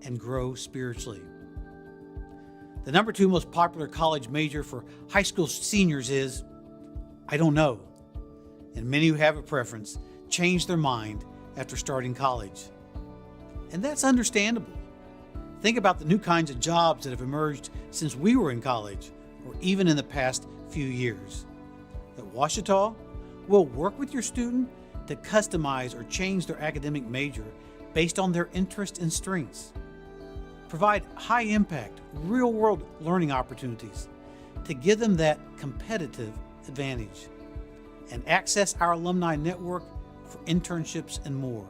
and grow spiritually. The number 2 most popular college major for high school seniors is, I don't know. And many who have a preference change their mind after starting college. And that's understandable. Think about the new kinds of jobs that have emerged since we were in college, or even in the past few years. At Ouachita, we'll work with your student to customize or change their academic major based on their interests and strengths. Provide high-impact, real-world learning opportunities to give them that competitive advantage, and access our alumni network for internships and more.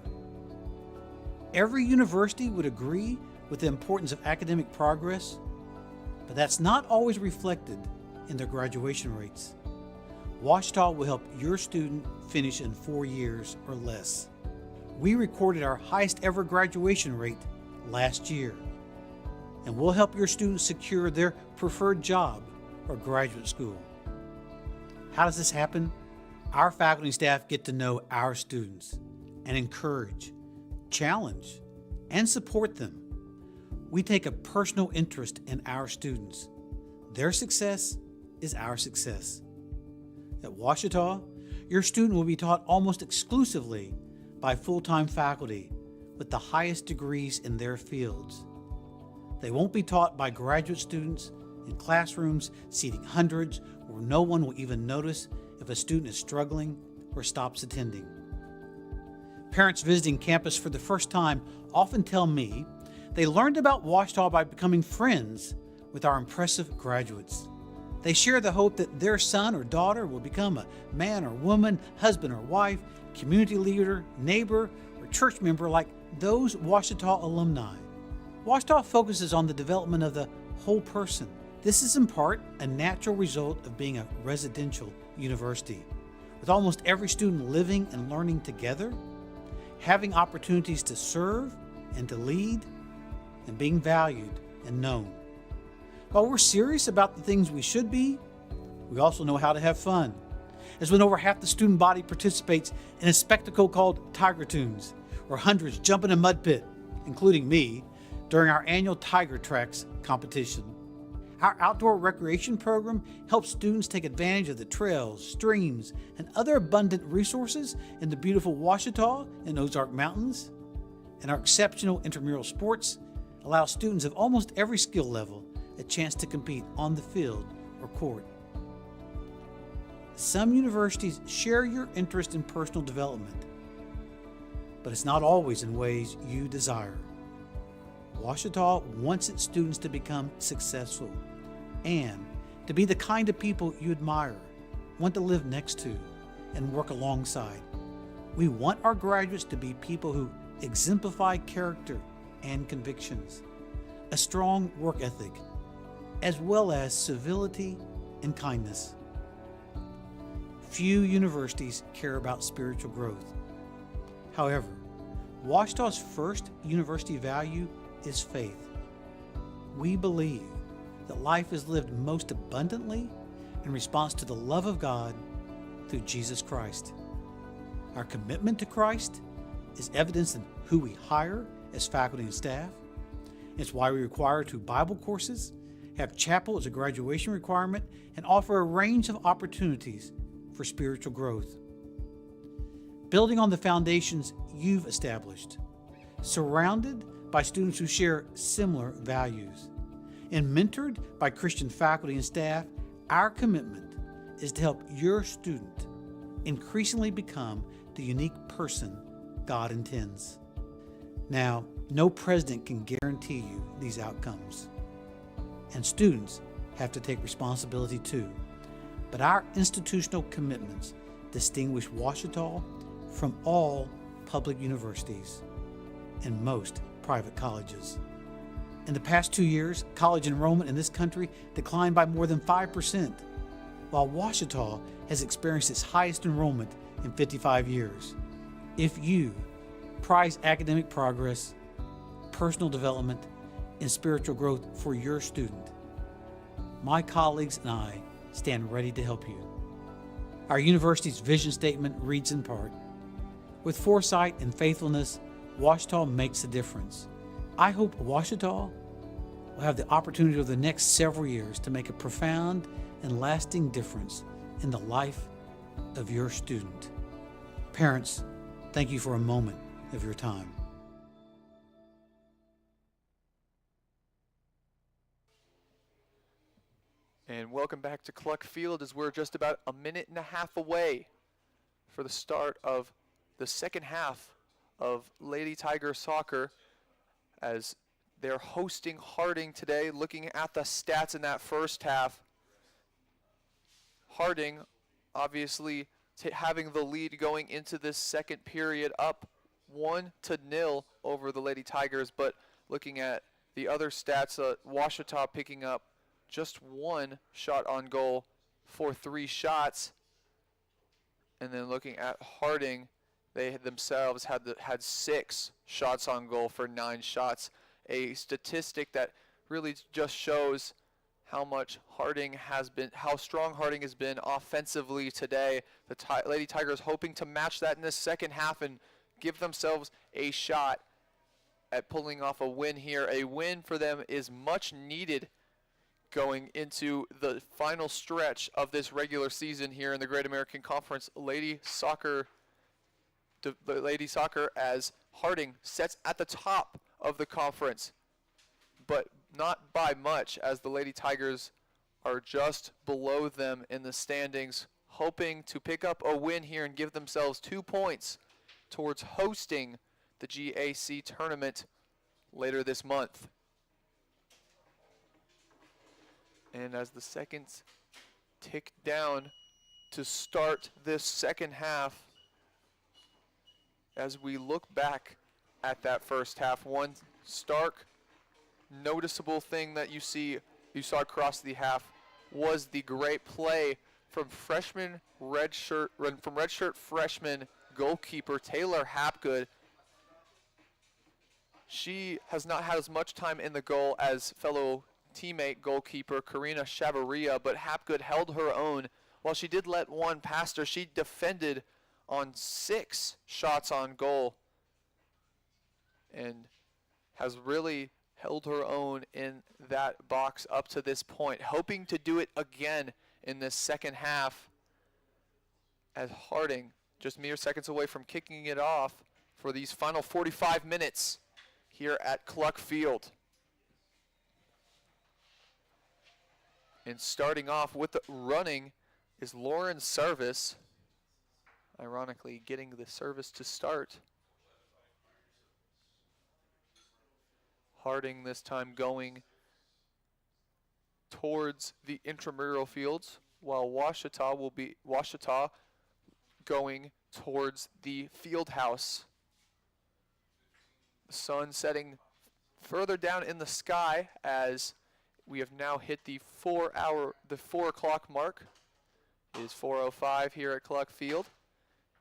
Every university would agree with the importance of academic progress, but that's not always reflected in their graduation rates. Ouachita will help your student finish in 4 years or less. We recorded our highest ever graduation rate last year, and we'll help your students secure their preferred job or graduate school. How does this happen? Our faculty and staff get to know our students and encourage, challenge, and support them. We take a personal interest in our students. Their success is our success. At Ouachita, your student will be taught almost exclusively by full-time faculty with the highest degrees in their fields. They won't be taught by graduate students in classrooms seating hundreds where no one will even notice if a student is struggling or stops attending. Parents visiting campus for the first time often tell me they learned about Ouachita by becoming friends with our impressive graduates. They share the hope that their son or daughter will become a man or woman, husband or wife, community leader, neighbor, or church member like those Ouachita alumni. Ouachita focuses on the development of the whole person. This is in part a natural result of being a residential university, with almost every student living and learning together, having opportunities to serve and to lead, and being valued and known. While we're serious about the things we should be, we also know how to have fun, as when over half the student body participates in a spectacle called Tiger Tunes, or hundreds jump in a mud pit, including me, during our annual Tiger Tracks competition. Our outdoor recreation program helps students take advantage of the trails, streams, and other abundant resources in the beautiful Ouachita and Ozark Mountains. And our exceptional intramural sports allow students of almost every skill level a chance to compete on the field or court. Some universities share your interest in personal development, but it's not always in ways you desire. Ouachita wants its students to become successful and to be the kind of people you admire, want to live next to, and work alongside. We want our graduates to be people who exemplify character and convictions, a strong work ethic, as well as civility and kindness. Few universities care about spiritual growth. However, Ouachita's first university value is faith. We believe that life is lived most abundantly in response to the love of God through Jesus Christ. Our commitment to Christ is evidenced in who we hire as faculty and staff. It's why we require 2 Bible courses, have chapel as a graduation requirement, and offer a range of opportunities for spiritual growth. Building on the foundations you've established, surrounded by students who share similar values, and mentored by Christian faculty and staff, our commitment is to help your student increasingly become the unique person God intends. Now, No president can guarantee you these outcomes. And students have to take responsibility too. But our institutional commitments distinguish Ouachita from all public universities and most private colleges. In the past 2 years, college enrollment in this country declined by more than 5%, while Ouachita has experienced its highest enrollment in 55 years. If you prize academic progress, personal development, and spiritual growth for your student, my colleagues and I stand ready to help you. Our university's vision statement reads in part, "With foresight and faithfulness, Ouachita makes a difference." I hope Ouachita will have the opportunity over the next several years to make a profound and lasting difference in the life of your student. Parents, thank you for a moment of your time. And welcome back to Cluck Field as we're just about a minute and a half away for the start of the second half of Lady Tiger Soccer as they're hosting Harding today. Looking at the stats in that first half, Harding obviously having the lead going into this second period, up 1-0 over the Lady Tigers, but looking at the other stats, Ouachita picking up just one shot on goal for 3 shots. And then looking at Harding, they themselves had 6 shots on goal for 9 shots. A statistic that really just shows how much Harding has been, how strong Harding has been offensively today. The Lady Tigers hoping to match that in the second half and give themselves a shot at pulling off a win here. A win for them is much needed going into the final stretch of this regular season here in the Great American Conference. Lady Soccer as Harding sits at the top of the conference, but not by much, as the Lady Tigers are just below them in the standings, hoping to pick up a win here and give themselves 2 points towards hosting the GAC tournament later this month. And as the seconds tick down to start this second half, as we look back at that first half, one stark, noticeable thing that you saw across the half was the great play from redshirt freshman goalkeeper Taylor Hapgood. She has not had as much time in the goal as fellow teammate goalkeeper Karina Chavarria, but Hapgood held her own. While she did let one past her, she defended on 6 shots on goal and has really held her own in that box up to this point, hoping to do it again in this second half, as Harding just mere seconds away from kicking it off for these final 45 minutes here at Cluck Field. And starting off with the running is Lauren Service, ironically getting the service to start. Harding this time going towards the intramural fields, while Ouachita going towards the field house. The sun setting further down in the sky as we have now hit the 4 o'clock mark. It is 4:05 here at Cluck Field,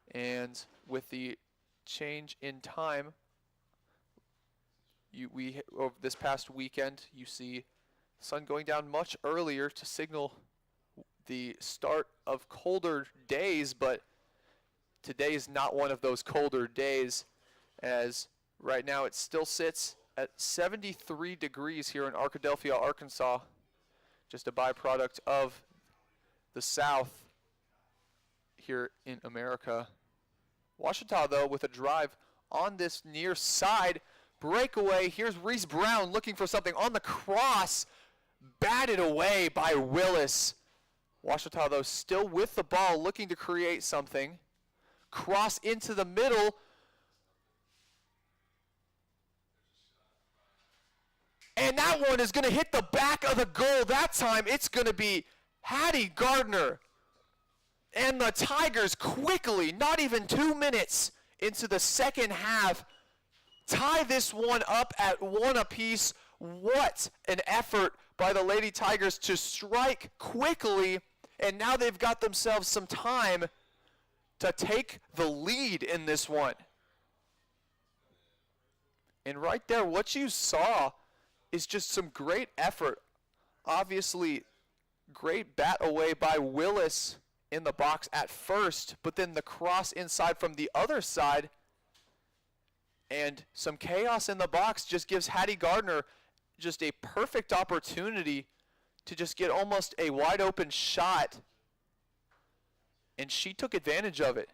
and with the change in time, over this past weekend, you see the sun going down much earlier to signal the start of colder days, but today is not one of those colder days, as right now it still sits at 73 degrees here in Arkadelphia, Arkansas, just a byproduct of the South here in America. Ouachita, though, with a drive on this near side breakaway. Here's Reese Brown looking for something on the cross, batted away by Willis. Ouachita, though, still with the ball, looking to create something. Cross into the middle. And that one is going to hit the back of the goal. That time it's going to be Hattie Gardner. And the Tigers quickly, not even 2 minutes into the second half, tie this one up at 1 apiece. What an effort by the Lady Tigers to strike quickly, and now they've got themselves some time to take the lead in this one. And right there, what you saw is just some great effort. Obviously, great bat away by Willis in the box at first, but then the cross inside from the other side, and some chaos in the box just gives Hattie Gardner just a perfect opportunity to just get almost a wide open shot, and she took advantage of it.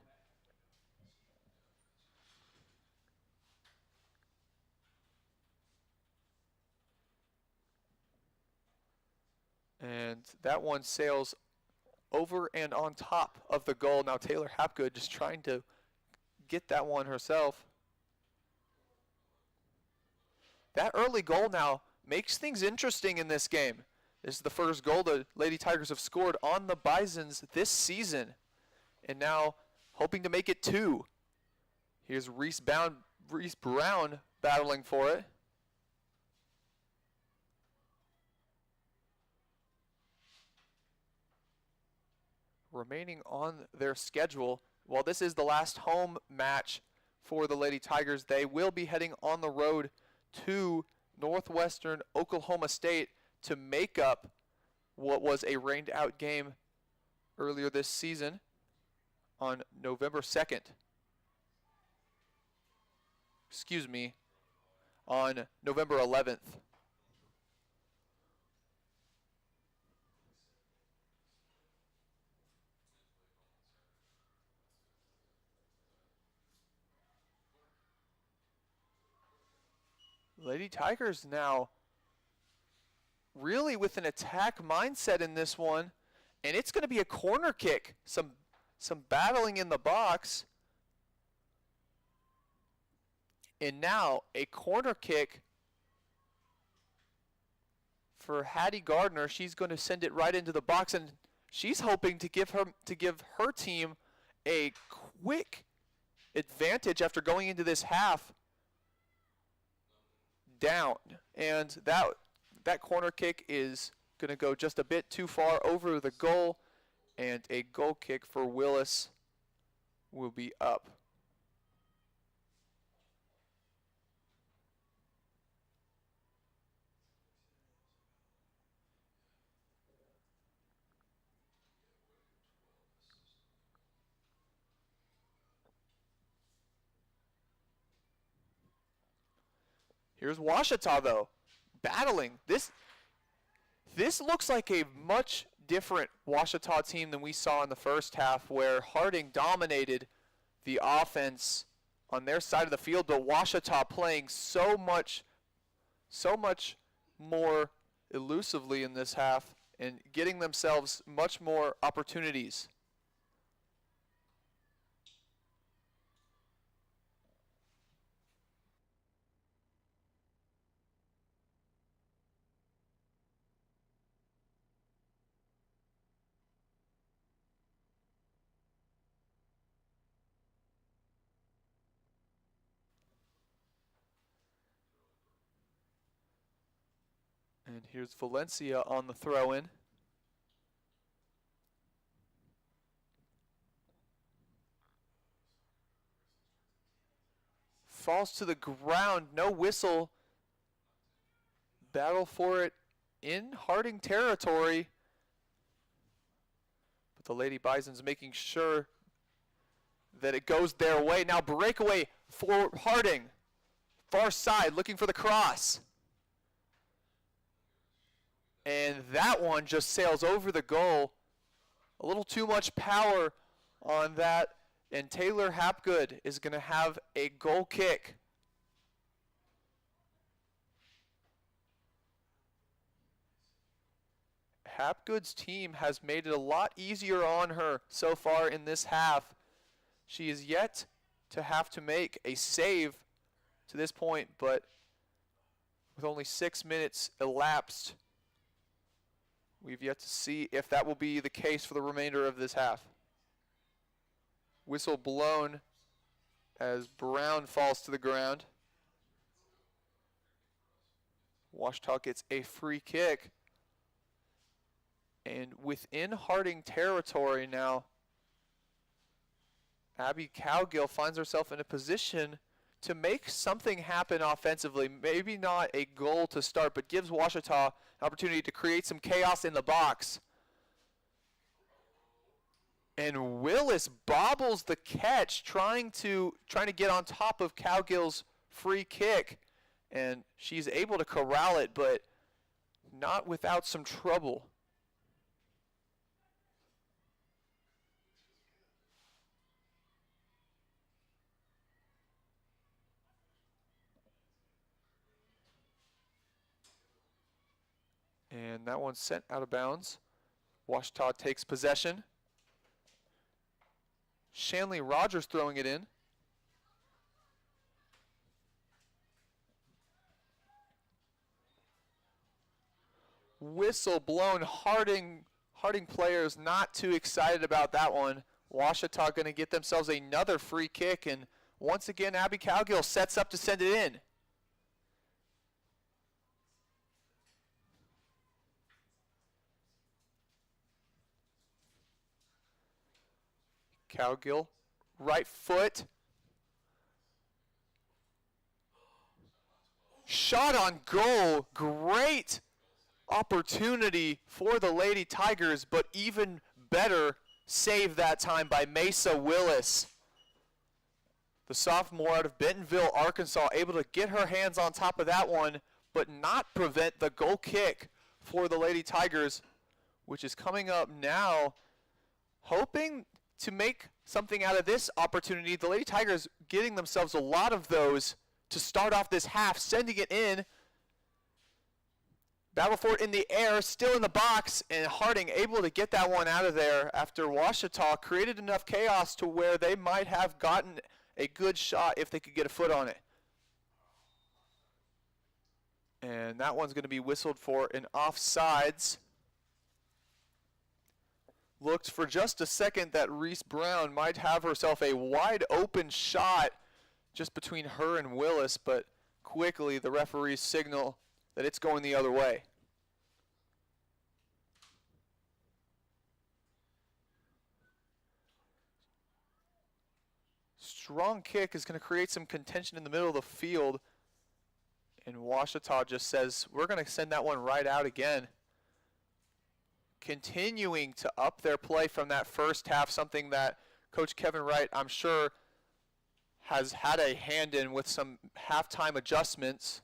And that one sails over and on top of the goal. Now Taylor Hapgood just trying to get that one herself. That early goal now makes things interesting in this game. This is the first goal the Lady Tigers have scored on the Bisons this season. And now hoping to make it 2. Here's Reese Brown battling for it. Remaining on their schedule, while this is the last home match for the Lady Tigers, they will be heading on the road to Northwestern Oklahoma State to make up what was a rained out game earlier this season on November 2nd. Excuse me, on November 11th. Lady Tigers now really with an attack mindset in this one, and it's going to be a corner kick. Some battling in the box. And now a corner kick for Hattie Gardner. She's going to send it right into the box, and she's hoping to give her team a quick advantage after going into this half down. And that corner kick is going to go just a bit too far over the goal, and a goal kick for Willis will be up. Here's Ouachita, though, battling. This looks like a much different Ouachita team than we saw in the first half, where Harding dominated the offense on their side of the field, but Ouachita playing so much more elusively in this half and getting themselves much more opportunities. And here's Valencia on the throw-in. Falls to the ground, no whistle. Battle for it in Harding territory. But the Lady Bison's making sure that it goes their way. Now breakaway for Harding. Far side, looking for the cross. And that one just sails over the goal. A little too much power on that. And Taylor Hapgood is going to have a goal kick. Hapgood's team has made it a lot easier on her so far in this half. She is yet to have to make a save to this point, but with only 6 minutes elapsed. We've yet to see if that will be the case for the remainder of this half. Whistle blown as Brown falls to the ground. Ouachita gets a free kick. And within Harding territory now, Abby Cowgill finds herself in a position to make something happen offensively. Maybe not a goal to start, but gives Ouachita an opportunity to create some chaos in the box. And Willis bobbles the catch, trying to get on top of Cowgill's free kick. And she's able to corral it, but not without some trouble. And that one's sent out of bounds. Ouachita takes possession. Shanley Rogers throwing it in. Whistle blown. Harding players not too excited about that one. Ouachita going to get themselves another free kick, and once again Abby Cowgill sets up to send it in. Cowgill, right foot. Shot on goal. Great opportunity for the Lady Tigers, but even better save that time by Mesa Willis. The sophomore out of Bentonville, Arkansas, able to get her hands on top of that one, but not prevent the goal kick for the Lady Tigers, which is coming up now. Hoping to make something out of this opportunity. The Lady Tigers getting themselves a lot of those to start off this half, sending it in. Battle for it in the air, still in the box, and Harding able to get that one out of there after Ouachita created enough chaos to where they might have gotten a good shot if they could get a foot on it. And that one's going to be whistled for an offsides. Looked for just a second that Reese Brown might have herself a wide open shot just between her and Willis, but quickly the referees signal that it's going the other way. Strong kick is going to create some contention in the middle of the field, and Ouachita just says, we're going to send that one right out again. Continuing to up their play from that first half, something that Coach Kevin Wright, I'm sure, has had a hand in with some halftime adjustments.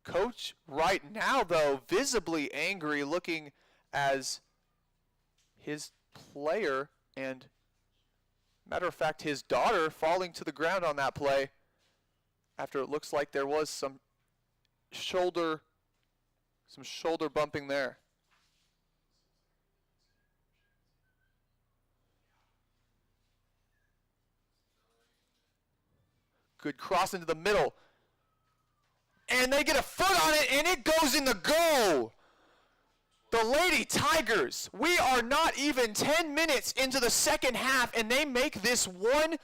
Coach Wright now, though, visibly angry, looking as his player and, matter of fact, his daughter falling to the ground on that play after it looks like there was some shoulder bumping there. Good cross into the middle. And they get a foot on it, and it goes in the goal. The Lady Tigers, we are not even 10 minutes into the second half, and they make this 1-0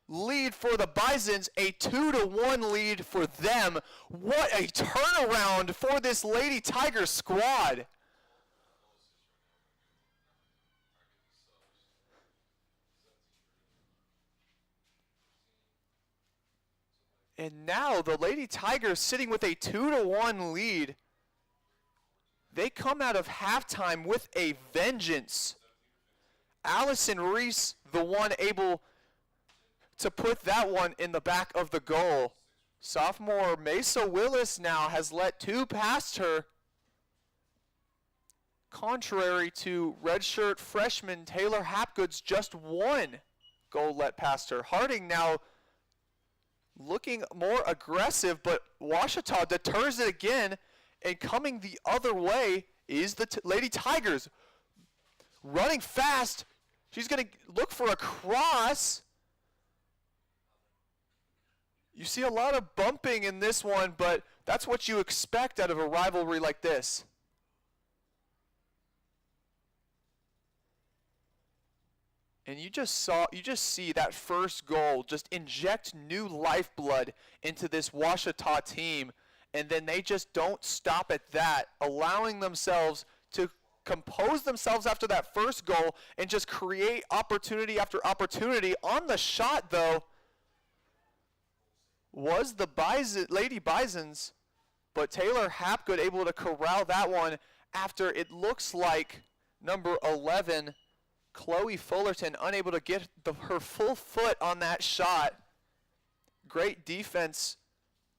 lead for the Bisons, a 2-1 lead for them. What a turnaround for this Lady Tiger squad. And now the Lady Tigers sitting with a 2-1 lead. They come out of halftime with a vengeance. Allison Reese, the one able to put that one in the back of the goal. Sophomore Mesa Willis now has let two past her, contrary to redshirt freshman Taylor Hapgood's just one goal let past her. Harding now looking more aggressive, but Ouachita deters it again, and coming the other way is the Lady Tigers. Running fast, She's going to look for a cross. You see a lot of bumping in this one, but that's what you expect out of a rivalry like this. And you just see that first goal just inject new lifeblood into this Ouachita team, and then they just don't stop at that, allowing themselves to compose themselves after that first goal and just create opportunity after opportunity. On the shot, though, was the Lady Bisons, but Taylor Hapgood able to corral that one after it looks like number 11, Chloe Fullerton, unable to get her full foot on that shot. Great defense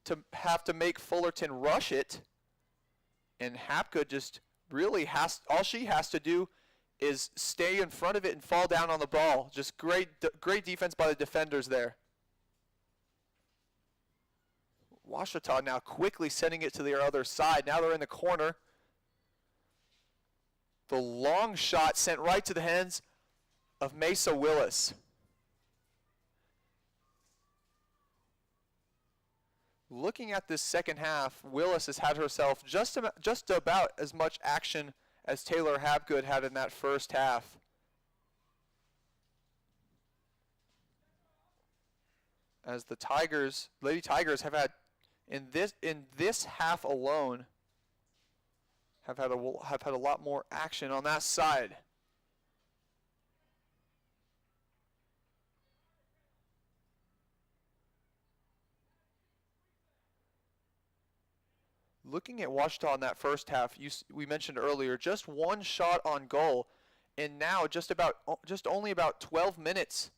to have to make Fullerton rush it. And Hapgood just really all she has to do is stay in front of it and fall down on the ball. Just great defense by the defenders there. Ouachita now quickly sending it to their other side. Now they're in the corner. The long shot sent right to the hands of Mesa Willis. Looking at this second half, Willis has had herself just about as much action as Taylor Hapgood had in that first half. As the Lady Tigers have had in this half alone, have had a lot more action on that side. Looking at Ouachita in that first half, we mentioned earlier, just one shot on goal, and now just only about 12 minutes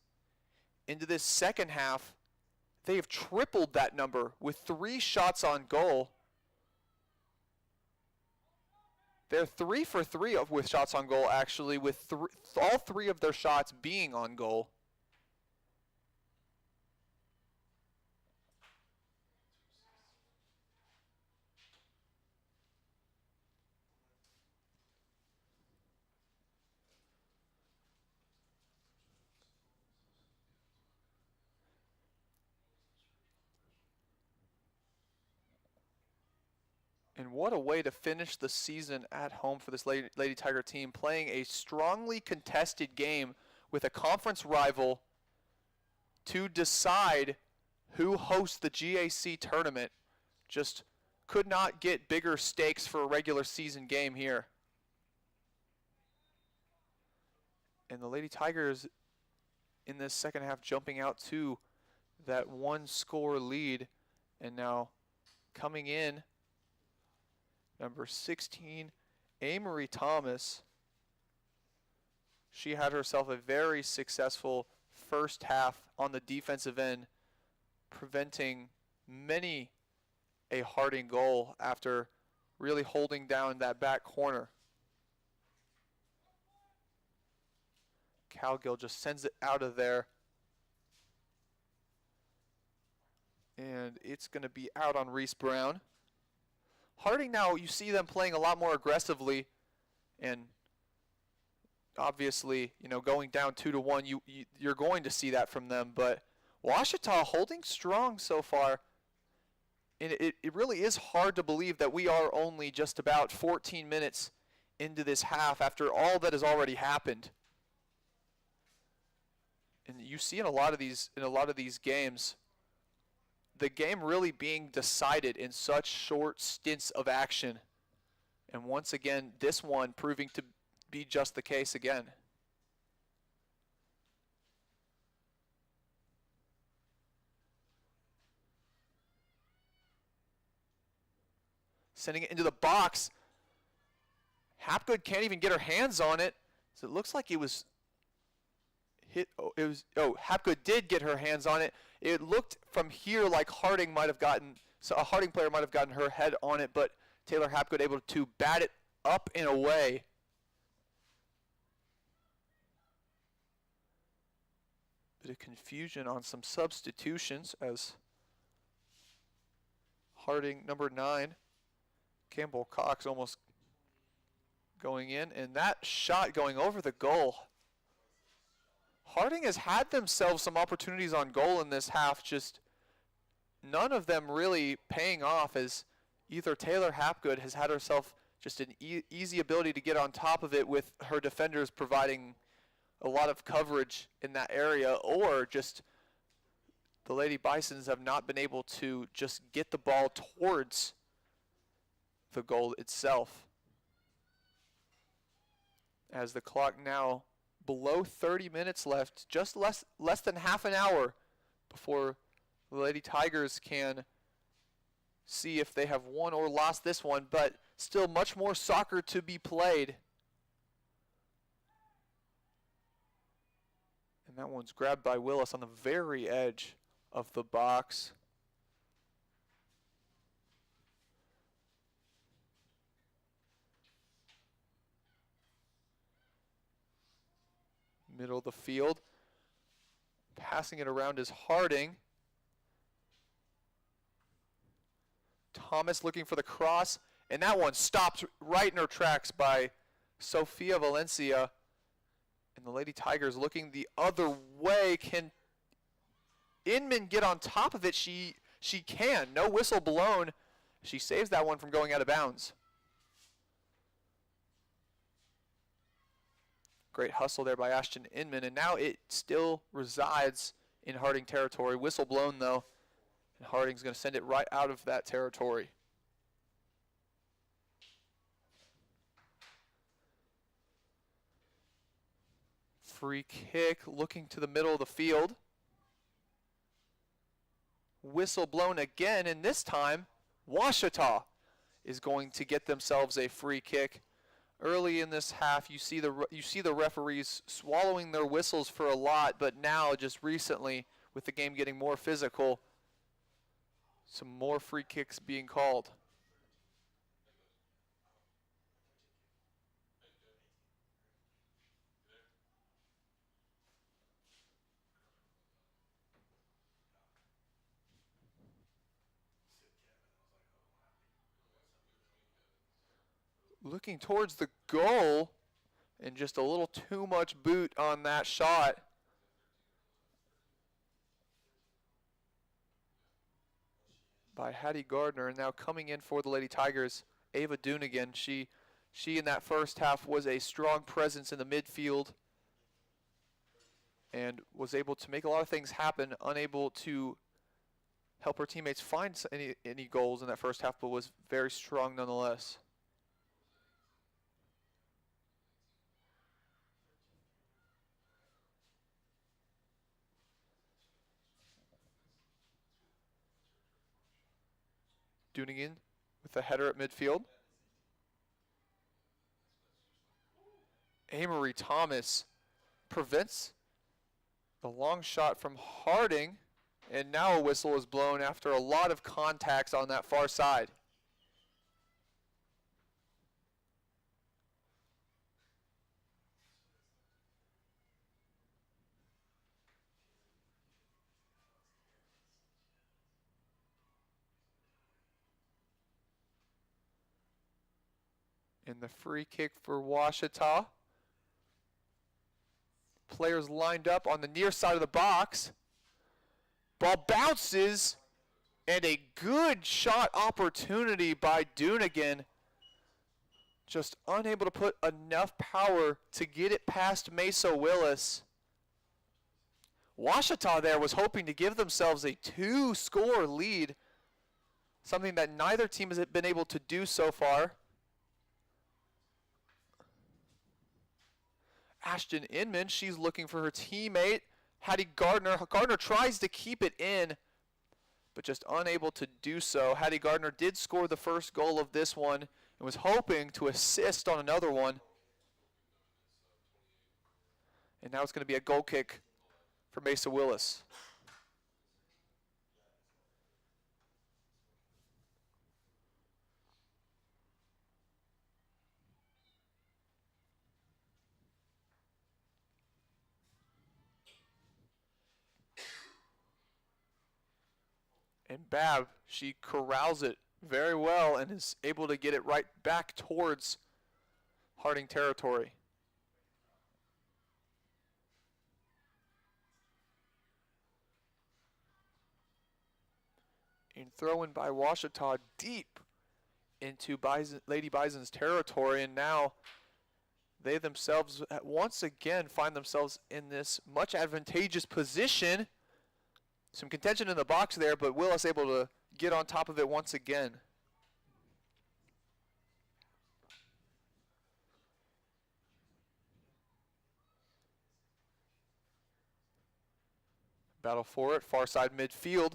into this second half, they have tripled that number with 3 shots on goal. They're 3 for 3 with shots on goal, actually, with all 3 of their shots being on goal. And what a way to finish the season at home for this Lady Tiger team, playing a strongly contested game with a conference rival to decide who hosts the GAC tournament. Just could not get bigger stakes for a regular season game here. And the Lady Tigers in this second half jumping out to that 1-score lead, and now coming in, number 16, Amory Thomas. She had herself a very successful first half on the defensive end, preventing many a Harding goal after really holding down that back corner. Cowgill just sends it out of there. And it's going to be out on Reese Brown. Harding now, you see them playing a lot more aggressively, and obviously, going down 2-1, you're going to see that from them. But Ouachita holding strong so far, and it really is hard to believe that we are only just about 14 minutes into this half after all that has already happened. And you see in a lot of these games, the game really being decided in such short stints of action. And once again, this one proving to be just the case again. Sending it into the box. Hapgood can't even get her hands on it. So it looks like it was hit. Hapgood did get her hands on it. It looked from here like Harding might have gotten, so a Harding player might have gotten her head on it, but Taylor Hapgood able to bat it up and away. Bit of confusion on some substitutions as Harding, number 9, Campbell Cox almost going in, and that shot going over the goal. Harding has had themselves some opportunities on goal in this half, just none of them really paying off, as either Taylor Hapgood has had herself just an easy ability to get on top of it with her defenders providing a lot of coverage in that area, or just the Lady Bisons have not been able to just get the ball towards the goal itself. As the clock now below 30 minutes left, just less than half an hour before the Lady Tigers can see if they have won or lost this one, but still much more soccer to be played. And that one's grabbed by Willis on the very edge of the box. Middle of the field. Passing it around is Harding. Thomas looking for the cross, and that one stopped right in her tracks by Sofia Valencia. And the Lady Tigers looking the other way. Can Inman get on top of it? She can. No whistle blown. She saves that one from going out of bounds. Great hustle there by Ashton Inman, and now it still resides in Harding territory. Whistle blown, though, and Harding's going to send it right out of that territory. Free kick, looking to the middle of the field. Whistle blown again, and this time, Ouachita is going to get themselves a free kick. Early in this half, you see the referees swallowing their whistles for a lot, but now, just recently, with the game getting more physical, some more free kicks being called. Looking towards the goal, and just a little too much boot on that shot. By Hattie Gardner, and now coming in for the Lady Tigers, Ava Doonigan. She in that first half was a strong presence in the midfield and was able to make a lot of things happen, unable to help her teammates find any goals in that first half, but was very strong nonetheless. Doonigan with the header at midfield. Amory Thomas prevents the long shot from Harding, and now a whistle is blown after a lot of contacts on that far side. And the free kick for Ouachita. Players lined up on the near side of the box. Ball bounces, and a good shot opportunity by Doonigan. Just unable to put enough power to get it past Mesa Willis. Ouachita there was hoping to give themselves a 2-score lead, something that neither team has been able to do so far. Ashton Inman, she's looking for her teammate, Hattie Gardner. Gardner tries to keep it in, but just unable to do so. Hattie Gardner did score the first goal of this one and was hoping to assist on another one. And now it's going to be a goal kick for Mesa Willis. And Bab, she corrals it very well and is able to get it right back towards Harding territory. And throw in by Ouachita deep into Lady Bison's territory, and now they themselves once again find themselves in this much advantageous position. Some contention in the box there, but Willis able to get on top of it once again. Battle for it, far side midfield.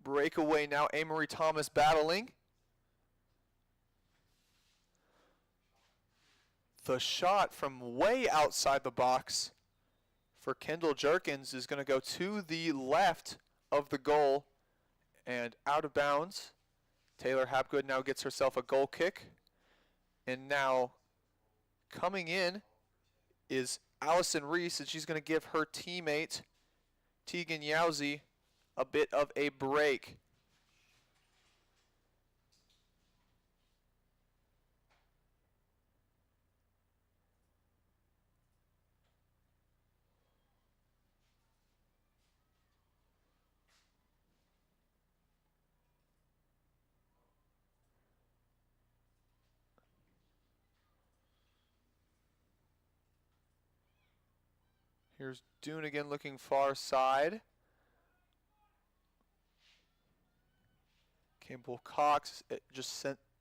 Breakaway now, Amory Thomas battling. The shot from way outside the box for Kendall Jerkins is going to go to the left of the goal and out of bounds. Taylor Hapgood now gets herself a goal kick. And now coming in is Allison Reese, and she's going to give her teammate Tegan Yowzy a bit of a break. Here's Dune again looking far side. Campbell Cox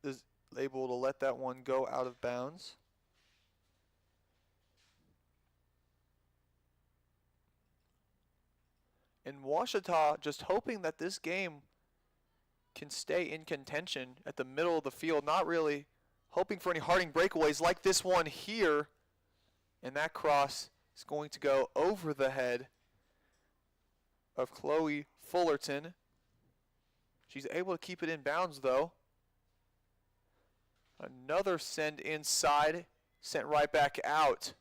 is able to let that one go out of bounds. And Ouachita just hoping that this game can stay in contention at the middle of the field, not really hoping for any Harding breakaways like this one here. And that cross is going to go over the head of Chloe Fullerton. She's able to keep it in bounds though. Another send inside, sent right back out.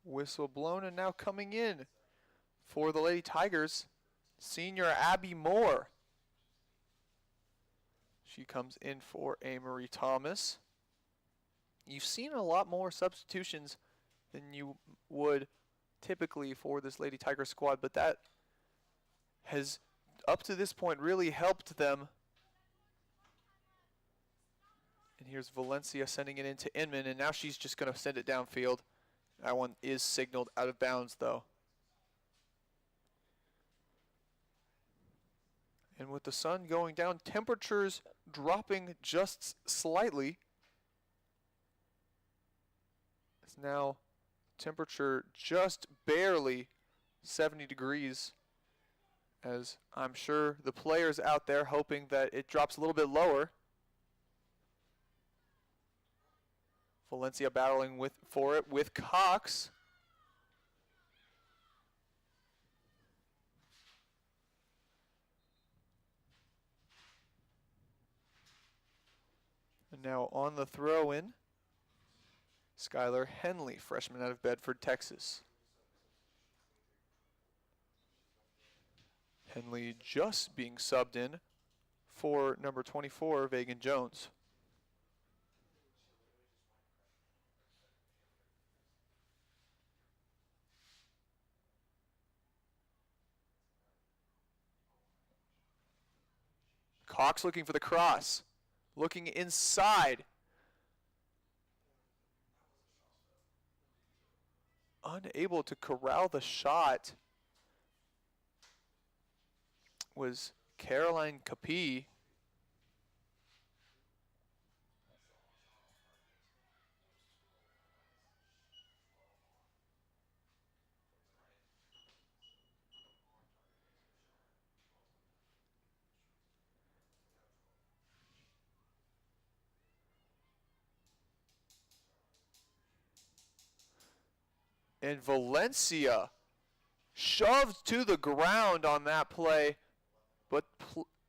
Whistle blown, and now coming in for the Lady Tigers, senior Abby Moore. She comes in for Amory Thomas. You've seen a lot more substitutions than you would typically for this Lady Tiger squad, but that has, up to this point, really helped them. And here's Valencia sending it into Inman, and now she's just going to send it downfield. That one is signaled out of bounds, though. And with the sun going down, temperatures dropping just slightly. It's now temperature just barely 70 degrees, as I'm sure the players out there hoping that it drops a little bit lower. Valencia battling for it with Cox. And now on the throw-in, Skylar Henley, freshman out of Bedford, Texas. Henley just being subbed in for number 24, Vagan Jones. Cox looking for the cross, looking inside. Unable to corral the shot was Caroline Capee. And Valencia shoved to the ground on that play,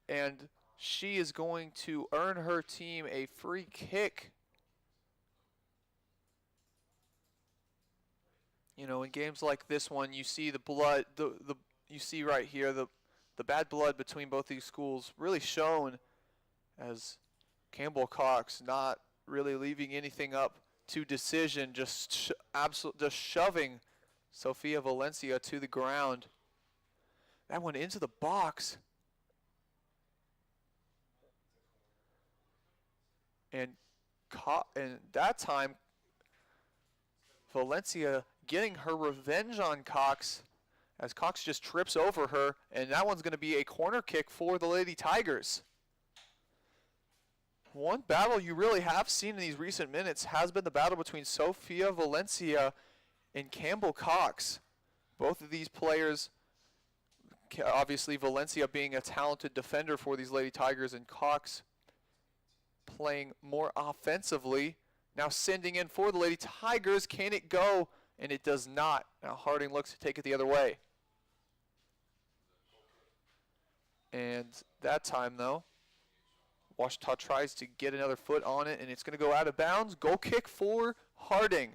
and she is going to earn her team a free kick. You know, in games like this one, you see the blood, you see right here the bad blood between both these schools really shown, as Campbell Cox not really leaving anything up to decision, just just shoving Sofia Valencia to the ground. That one into the box. And that time, Valencia getting her revenge on Cox, as Cox just trips over her, and that one's going to be a corner kick for the Lady Tigers. One battle you really have seen in these recent minutes has been the battle between Sofia Valencia and Campbell Cox. Both of these players, obviously Valencia being a talented defender for these Lady Tigers, and Cox playing more offensively. Now sending in for the Lady Tigers. Can it go? And it does not. Now Harding looks to take it the other way. And that time, though, Ouachita tries to get another foot on it, and it's going to go out of bounds. Goal kick for Harding.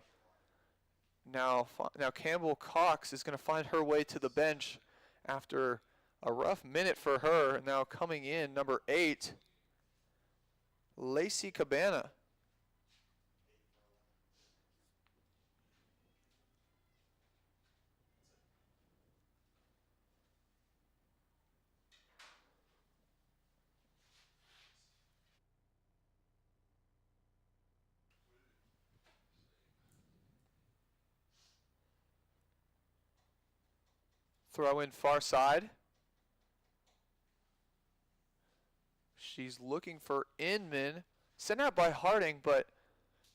Now Campbell Cox is going to find her way to the bench after a rough minute for her. Now coming in, number 8, Lacey Cabana. Throw in far side. She's looking for Inman. Sent out by Harding, but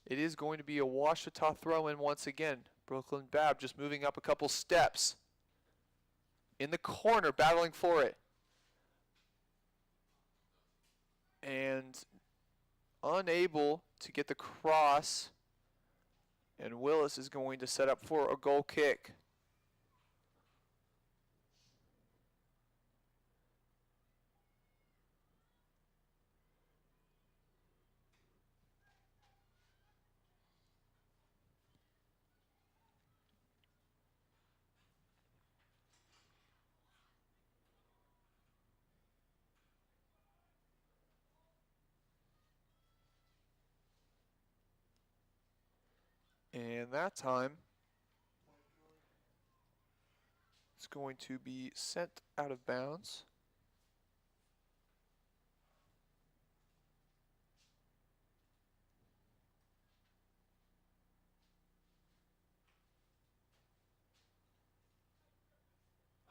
it is going to be a Ouachita throw in once again. Brooklyn Bab just moving up a couple steps. In the corner, battling for it. And unable to get the cross. And Willis is going to set up for a goal kick. And that time, it's going to be sent out of bounds.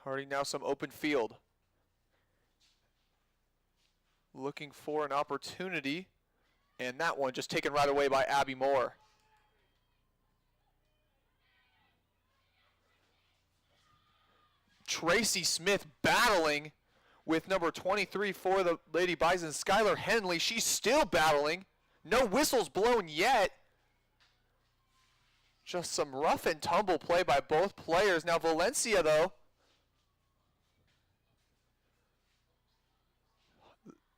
Harding now some open field. Looking for an opportunity, and that one just taken right away by Abby Moore. Tracy Smith battling with number 23 for the Lady Bison, Skylar Henley. She's still battling. No whistles blown yet. Just some rough and tumble play by both players. Now Valencia, though.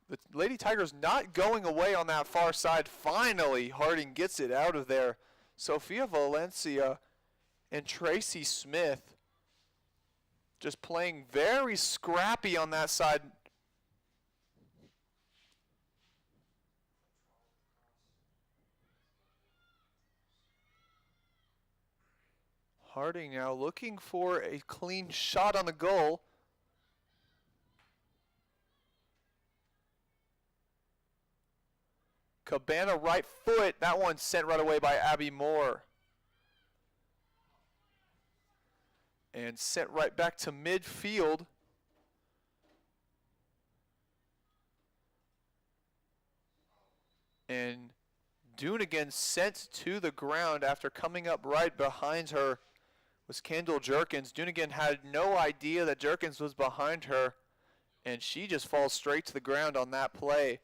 The Lady Tigers not going away on that far side. Finally, Harding gets it out of there. Sofia Valencia and Tracy Smith just playing very scrappy on that side. Harding now looking for a clean shot on the goal. Cabana right foot. That one sent right away by Abby Moore. And sent right back to midfield. And Doonigan sent to the ground after coming up right behind her was Kendall Jerkins. Doonigan had no idea that Jerkins was behind her, and she just falls straight to the ground on that play.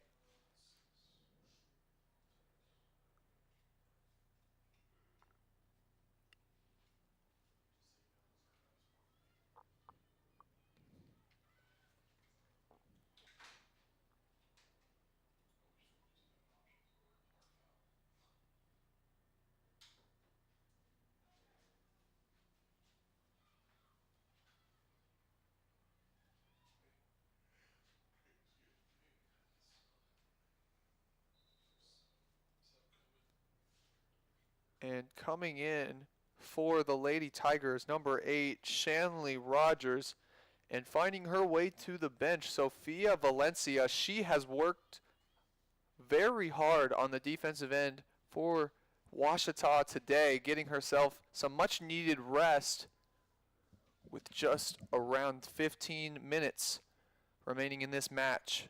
And coming in for the Lady Tigers, number 8, Shanley Rogers, and finding her way to the bench, Sophia Valencia. She has worked very hard on the defensive end for Ouachita today, getting herself some much needed rest with just around 15 minutes remaining in this match.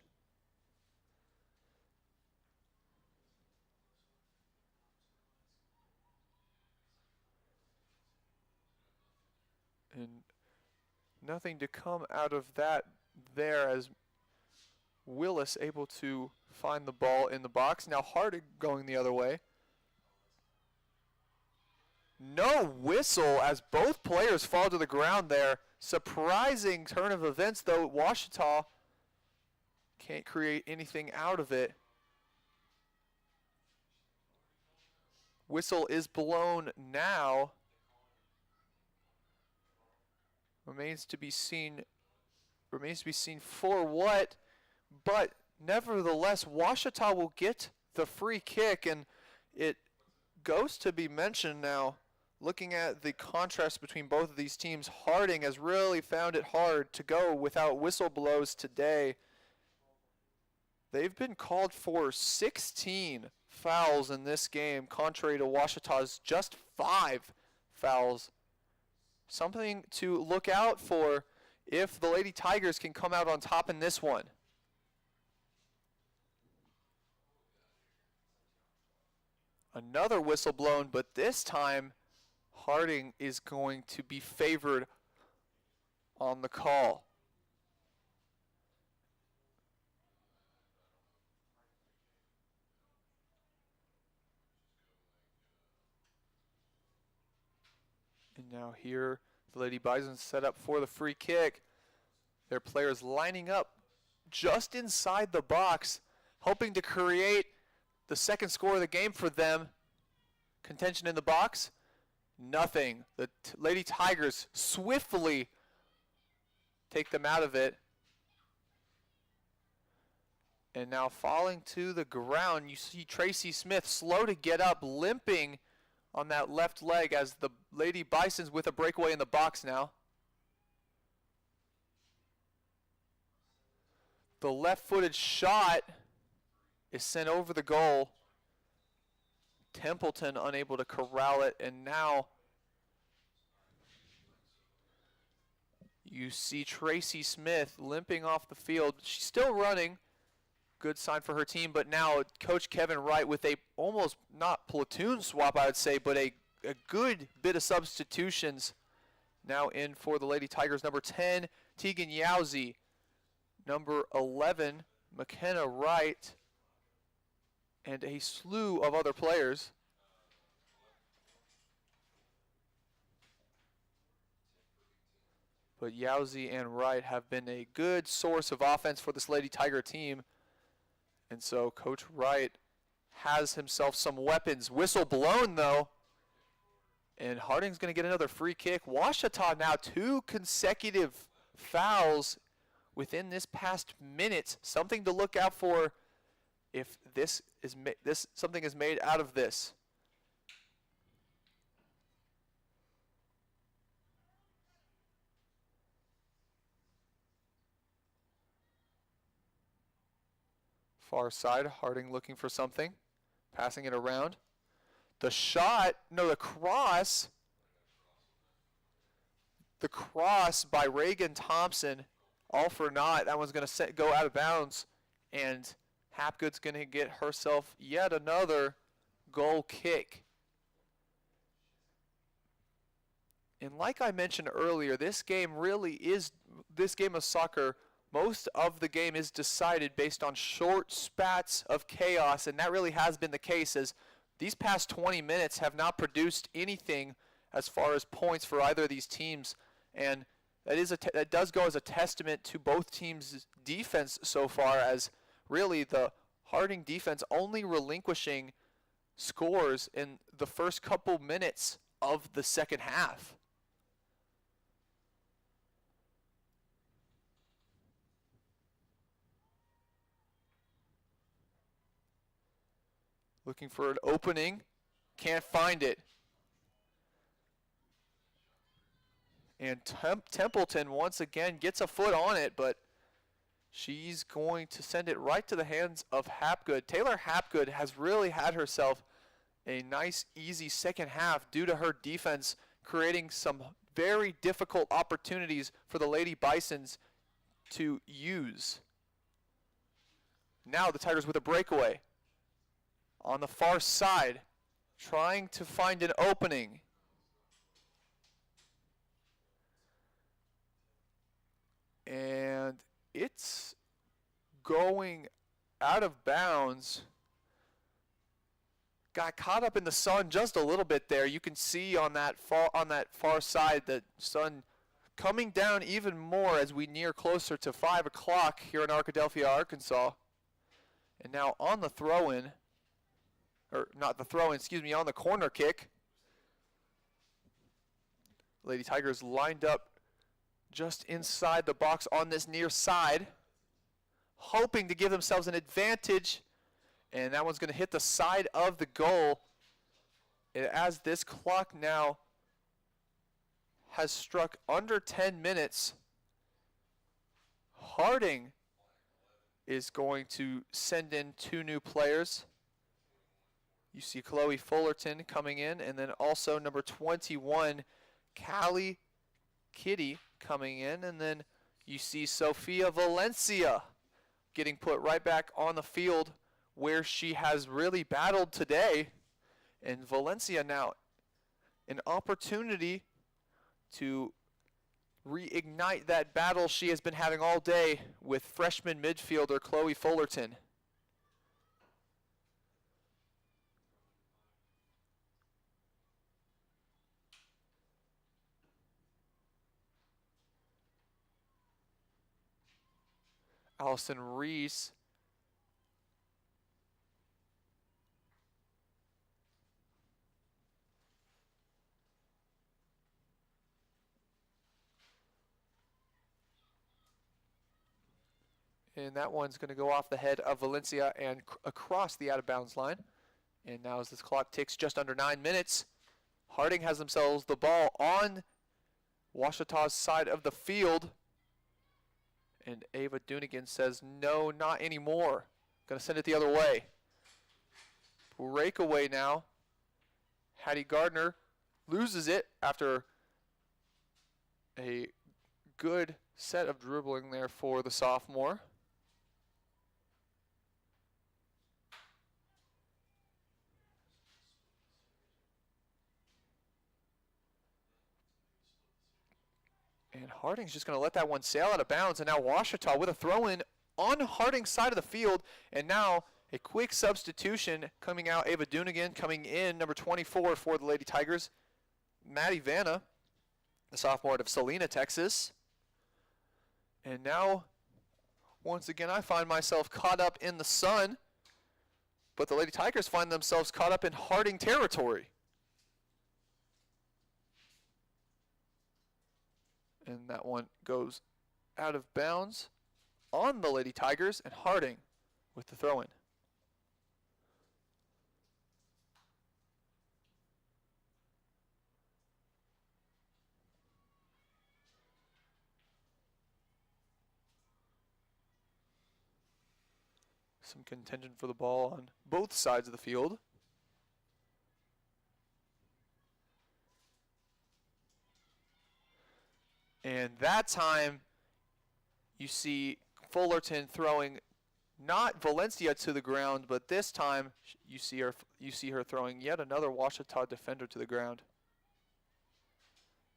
And nothing to come out of that there, as Willis able to find the ball in the box. Now Harding going the other way. No whistle as both players fall to the ground there. Surprising turn of events, though. Ouachita can't create anything out of it. Whistle is blown now. Remains to be seen for what, but nevertheless, Ouachita will get the free kick, and it goes to be mentioned now, looking at the contrast between both of these teams, Harding has really found it hard to go without whistle blows today. They've been called for 16 fouls in this game, contrary to Ouachita's just 5 fouls. Something to look out for if the Lady Tigers can come out on top in this one. Another whistle blown, but this time Harding is going to be favored on the call. And now here, the Lady Bisons set up for the free kick. Their players lining up just inside the box, hoping to create the second score of the game for them. Contention in the box, nothing. The Lady Tigers swiftly take them out of it. And now falling to the ground, you see Tracy Smith slow to get up, limping on that left leg as the Lady Bisons with a breakaway in the box now. The left-footed shot is sent over the goal. Templeton unable to corral it, and now you see Tracy Smith limping off the field. She's still running. Good sign for her team, but now Coach Kevin Wright with a almost not platoon swap, I would say, but a good bit of substitutions. Now in for the Lady Tigers, number 10, Tegan Yowzy. Number 11, McKenna Wright, and a slew of other players. But Yowzy and Wright have been a good source of offense for this Lady Tiger team. And so Coach Wright has himself some weapons. Whistle blown, though. And Harding's going to get another free kick. Ouachita now 2 consecutive fouls within this past minute. Something to look out for if something is made out of this. Far side, Harding looking for something, passing it around. The shot, no, the cross by Reagan Thompson, all for naught. That one's going to go out of bounds, and Hapgood's going to get herself yet another goal kick. And like I mentioned earlier, this game of soccer, most of the game is decided based on short spats of chaos, and that really has been the case, as these past 20 minutes have not produced anything as far as points for either of these teams, and that does go as a testament to both teams' defense so far, as really the Harding defense only relinquishing scores in the first couple minutes of the second half. Looking for an opening. Can't find it. And Templeton once again gets a foot on it, but she's going to send it right to the hands of Hapgood. Taylor Hapgood has really had herself a nice, easy second half due to her defense creating some very difficult opportunities for the Lady Bisons to use. Now the Tigers with a breakaway on the far side, trying to find an opening. And it's going out of bounds. Got caught up in the sun just a little bit there. You can see on that far side the sun coming down even more as we near closer to 5 o'clock here in Arkadelphia, Arkansas. And now on the throw-in, or not the throw-in, excuse me, on the corner kick, Lady Tigers lined up just inside the box on this near side, hoping to give themselves an advantage. And that one's going to hit the side of the goal. And as this clock now has struck under 10 minutes, Harding is going to send in 2 new players. You see Chloe Fullerton coming in, and then also number 21, Callie Kitty, coming in. And then you see Sophia Valencia getting put right back on the field where she has really battled today. And Valencia now an opportunity to reignite that battle she has been having all day with freshman midfielder Chloe Fullerton. Allison Reese and that one's going to go off the head of Valencia and across the out-of-bounds line. And now as this clock ticks just under 9 minutes, Harding has themselves the ball on Ouachita's side of the field. And Ava Dunigan says, no, not anymore. Going to send it the other way. Breakaway now. Hattie Gardner loses it after a good set of dribbling there for the sophomore. And Harding's just going to let that one sail out of bounds. And now Ouachita with a throw-in on Harding's side of the field. And now a quick substitution coming out. Ava Dunigan coming in, number 24 for the Lady Tigers. Maddie Vanna, the sophomore out of Salina, Texas. And now, once again, I find myself caught up in the sun. But the Lady Tigers find themselves caught up in Harding territory. And that one goes out of bounds on the Lady Tigers, and Harding with the throw-in. Some contention for the ball on both sides of the field. And that time, you see Fullerton throwing not Valencia to the ground, but this time you see her throwing yet another Ouachita defender to the ground.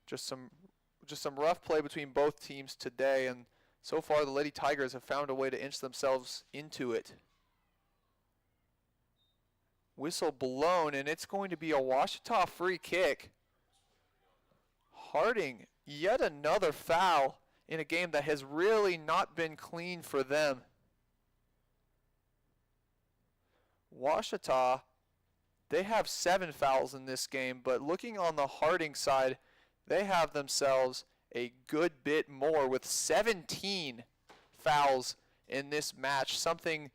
Just some rough play between both teams today, and so far the Lady Tigers have found a way to inch themselves into it. Whistle blown, and it's going to be a Ouachita free kick. Harding, yet another foul in a game that has really not been clean for them. Ouachita, they have 7 fouls in this game, but looking on the Harding side, they have themselves a good bit more with 17 fouls in this match, something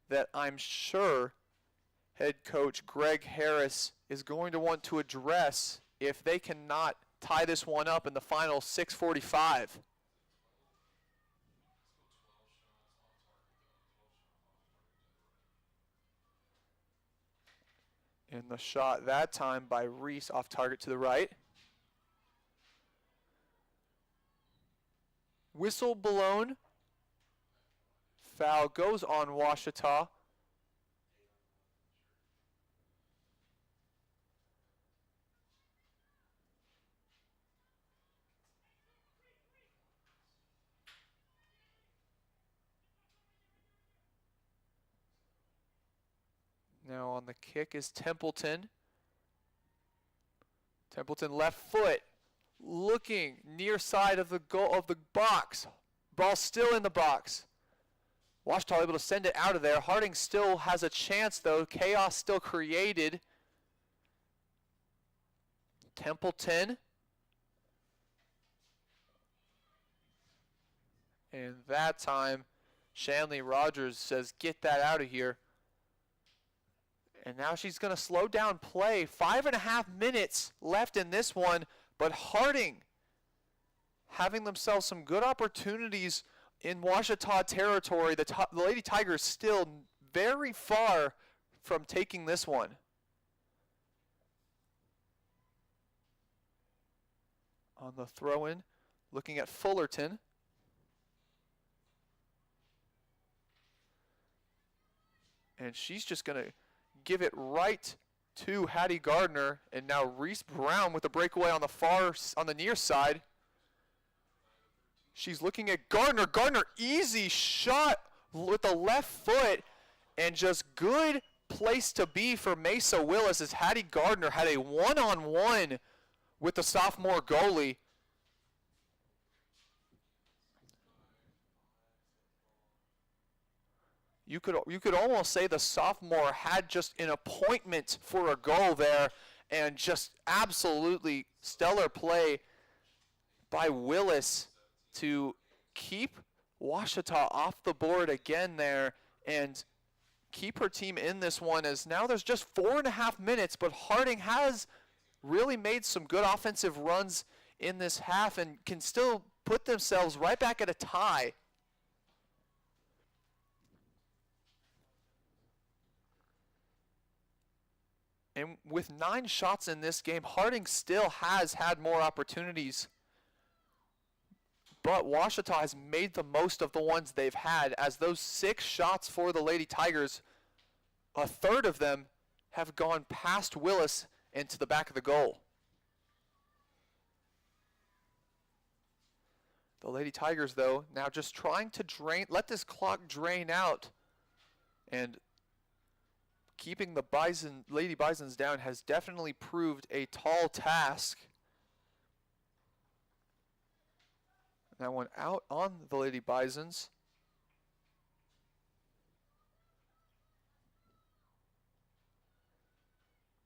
that I'm sure head coach Greg Harris is going to want to address if they cannot tie this one up in the final 6:45. And the shot that time by Reese off target to the right. Whistle blown. Foul goes on Ouachita. Now on the kick is Templeton. Templeton left foot, looking near side of the goal of the box. Ball still in the box. Ouachita able to send it out of there. Harding still has a chance though. Chaos still created. Templeton. And that time, Shanley Rogers says, get that out of here. And now she's going to slow down play. 5.5 minutes left in this one, but Harding having themselves some good opportunities in Ouachita territory. The Lady Tigers still very far from taking this one. On the throw-in, looking at Fullerton. And she's just going to give it right to Hattie Gardner, and now Reese Brown with the breakaway on the near side. She's looking at Gardner. Gardner, easy shot with the left foot, and just good place to be for Mesa Willis as Hattie Gardner had a one-on-one with the sophomore goalie. You could almost say the sophomore had just an appointment for a goal there, and just absolutely stellar play by Willis to keep Ouachita off the board again there and keep her team in this one, as now there's just 4.5 minutes, but Harding has really made some good offensive runs in this half and can still put themselves right back at a tie. And with 9 shots in this game, Harding still has had more opportunities. But Ouachita has made the most of the ones they've had, as those 6 shots for the Lady Tigers, a third of them have gone past Willis and to the back of the goal. The Lady Tigers, though, now just trying to let this clock drain out, and keeping the Lady Bisons down has definitely proved a tall task. That one out on the Lady Bisons.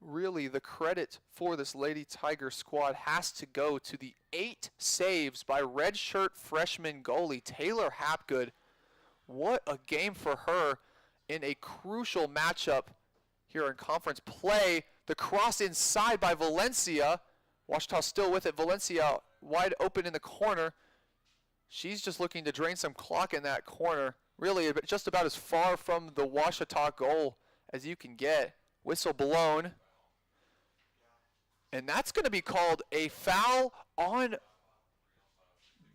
Really, the credit for this Lady Tiger squad has to go to the 8 saves by redshirt freshman goalie Taylor Hapgood. What a game for her in a crucial matchup here in conference play. The cross inside by Valencia. Ouachita still with it. Valencia wide open in the corner. She's just looking to drain some clock in that corner. Really just about as far from the Ouachita goal as you can get. Whistle blown. And that's going to be called a foul on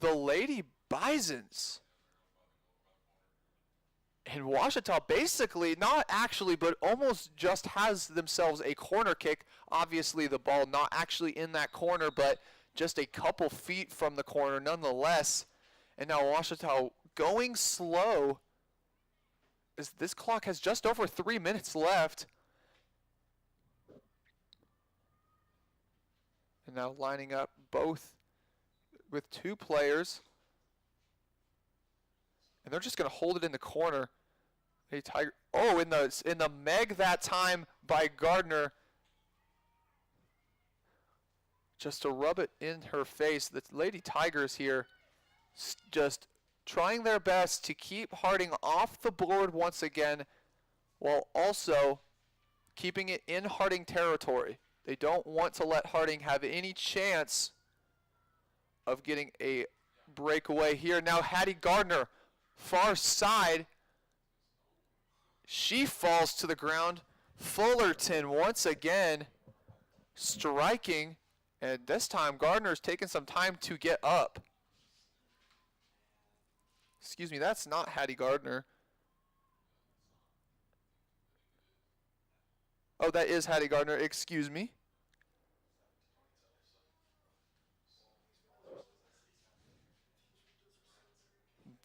the Lady Bisons. And Ouachita basically, not actually, but almost just has themselves a corner kick. Obviously the ball not actually in that corner, but just a couple feet from the corner nonetheless. And now Ouachita going slow, as this clock has just over 3 minutes left. And now lining up both with 2 players. And they're just going to hold it in the corner. Hey, Tiger. Oh, in the Meg that time by Gardner. Just to rub it in her face. The Lady Tigers here just trying their best to keep Harding off the board once again, while also keeping it in Harding territory. They don't want to let Harding have any chance of getting a breakaway here. Now Hattie Gardner, far side. She falls to the ground. Fullerton once again striking, and this time Gardner's taking some time to get up. Excuse me, that's not Hattie Gardner. Oh, that is Hattie Gardner, excuse me.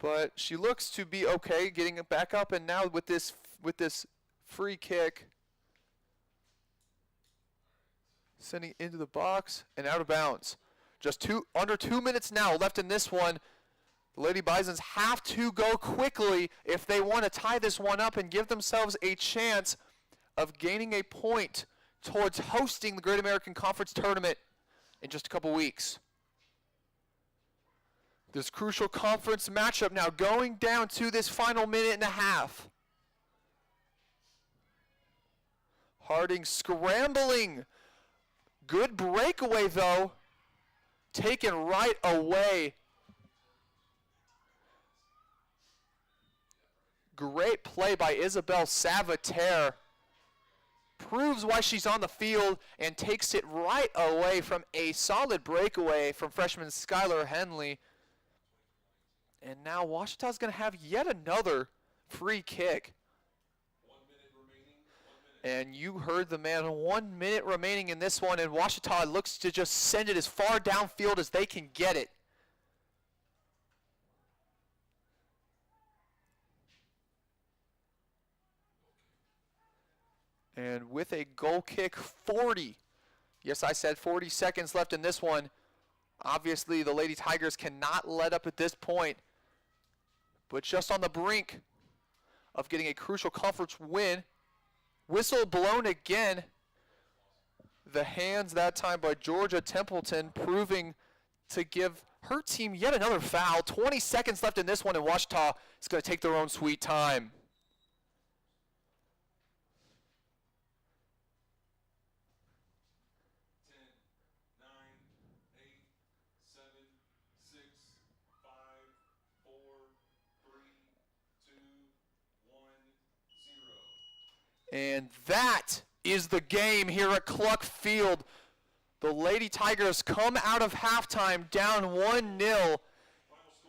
But she looks to be okay, getting it back up, and now with this free kick, sending it into the box and out of bounds. Just under 2 minutes now left in this one. The Lady Bisons have to go quickly if they want to tie this one up and give themselves a chance of gaining a point towards hosting the Great American Conference Tournament in just a couple weeks. This crucial conference matchup now going down to this final minute and a half. Harding scrambling. Good breakaway though. Taken right away. Great play by Isabel Savater. Proves why she's on the field and takes it right away from a solid breakaway from freshman Skylar Henley. And now Ouachita's going to have yet another free kick. 1 minute remaining. 1 minute. And you heard the man, 1 minute remaining in this one, and Ouachita looks to just send it as far downfield as they can get it. And with a goal kick, 40. Yes, I said 40 seconds left in this one. Obviously, the Lady Tigers cannot let up at this point. But just on the brink of getting a crucial conference win. Whistle blown again. The hands that time by Georgia Templeton proving to give her team yet another foul. 20 seconds left in this one, and Ouachita is going to take their own sweet time. And that is the game here at Cluck Field. The Lady Tigers come out of halftime down 1-0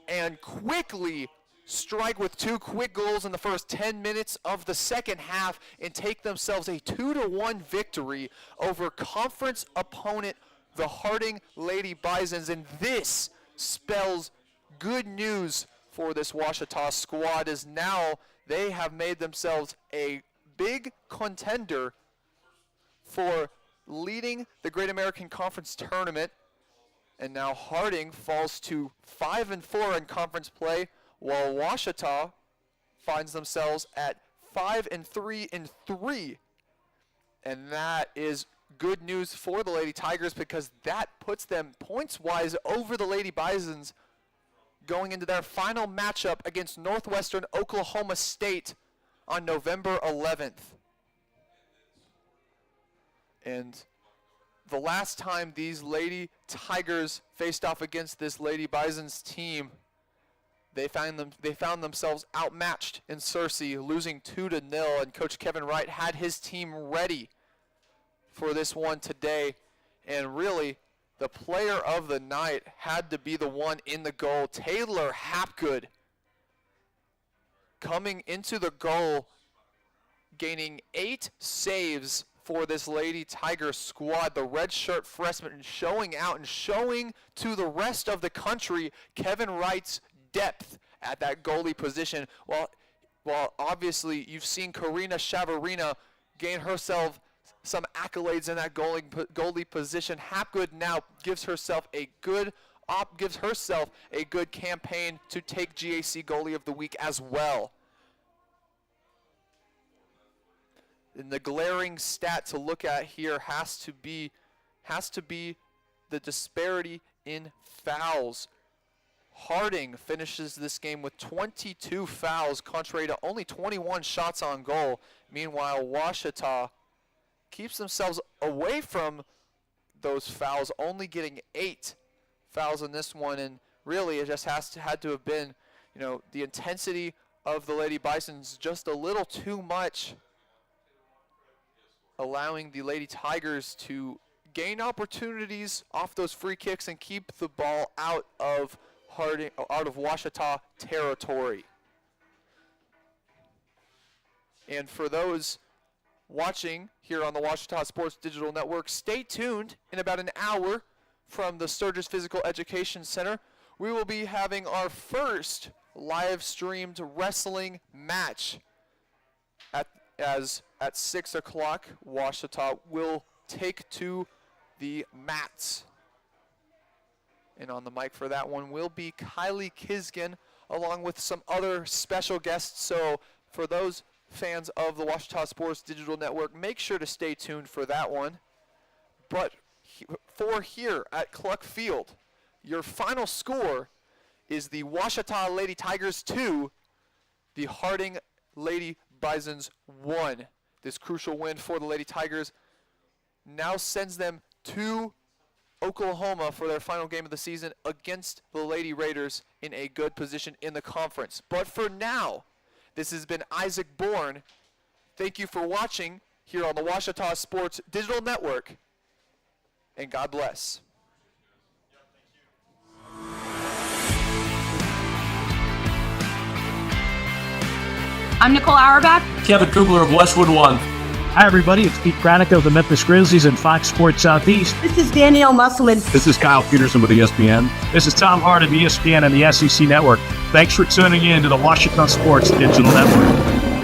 and quickly strike with 2 quick goals in the first 10 minutes of the second half and take themselves a 2-1 victory over conference opponent, the Harding Lady Bisons. And this spells good news for this Ouachita squad, as now they have made themselves a big contender for leading the Great American Conference Tournament. And now Harding falls to 5-4 in conference play, while Ouachita finds themselves at 5-3-3. And that is good news for the Lady Tigers, because that puts them points-wise over the Lady Bisons going into their final matchup against Northwestern Oklahoma State on November 11th. And the last time these Lady Tigers faced off against this Lady Bisons team, they found themselves outmatched in Searcy, losing 2-0, and Coach Kevin Wright had his team ready for this one today. And really, the player of the night had to be the one in the goal, Taylor Hapgood, coming into the goal, gaining 8 saves for this Lady Tiger squad. The red shirt freshman showing out and showing to the rest of the country Kevin Wright's depth at that goalie position. While obviously you've seen Karina Shavarina gain herself some accolades in that goalie position, Hapgood now gives herself a good campaign to take GAC Goalie of the Week as well. And the glaring stat to look at here has to be the disparity in fouls. Harding finishes this game with 22 fouls, contrary to only 21 shots on goal. Meanwhile, Ouachita keeps themselves away from those fouls, only getting 8 fouls in this one, and really it just had to have been, the intensity of the Lady Bisons just a little too much, allowing the Lady Tigers to gain opportunities off those free kicks and keep the ball out of Ouachita territory. And for those watching here on the Ouachita Sports Digital Network, stay tuned. In about an hour from the Sturgis Physical Education Center, we will be having our first live streamed wrestling match at 6 o'clock. Ouachita will take to the mats. And on the mic for that one will be Kylie Kisgan, along with some other special guests. So for those fans of the Ouachita Sports Digital Network, make sure to stay tuned for that one. But for here at Cluck Field, your final score is the Ouachita Lady Tigers 2, the Harding Lady Bisons 1. This crucial win for the Lady Tigers now sends them to Oklahoma for their final game of the season against the Lady Raiders in a good position in the conference. But for now, this has been Isaac Bourne. Thank you for watching here on the Ouachita Sports Digital Network, and God bless. I'm Nicole Auerbach. Kevin Kugler of Westwood One. Hi, everybody. It's Pete Granica of the Memphis Grizzlies and Fox Sports Southeast. This is Danielle Musselman. This is Kyle Peterson with ESPN. This is Tom Hart of ESPN and the SEC Network. Thanks for tuning in to the Ouachita Sports Digital Network.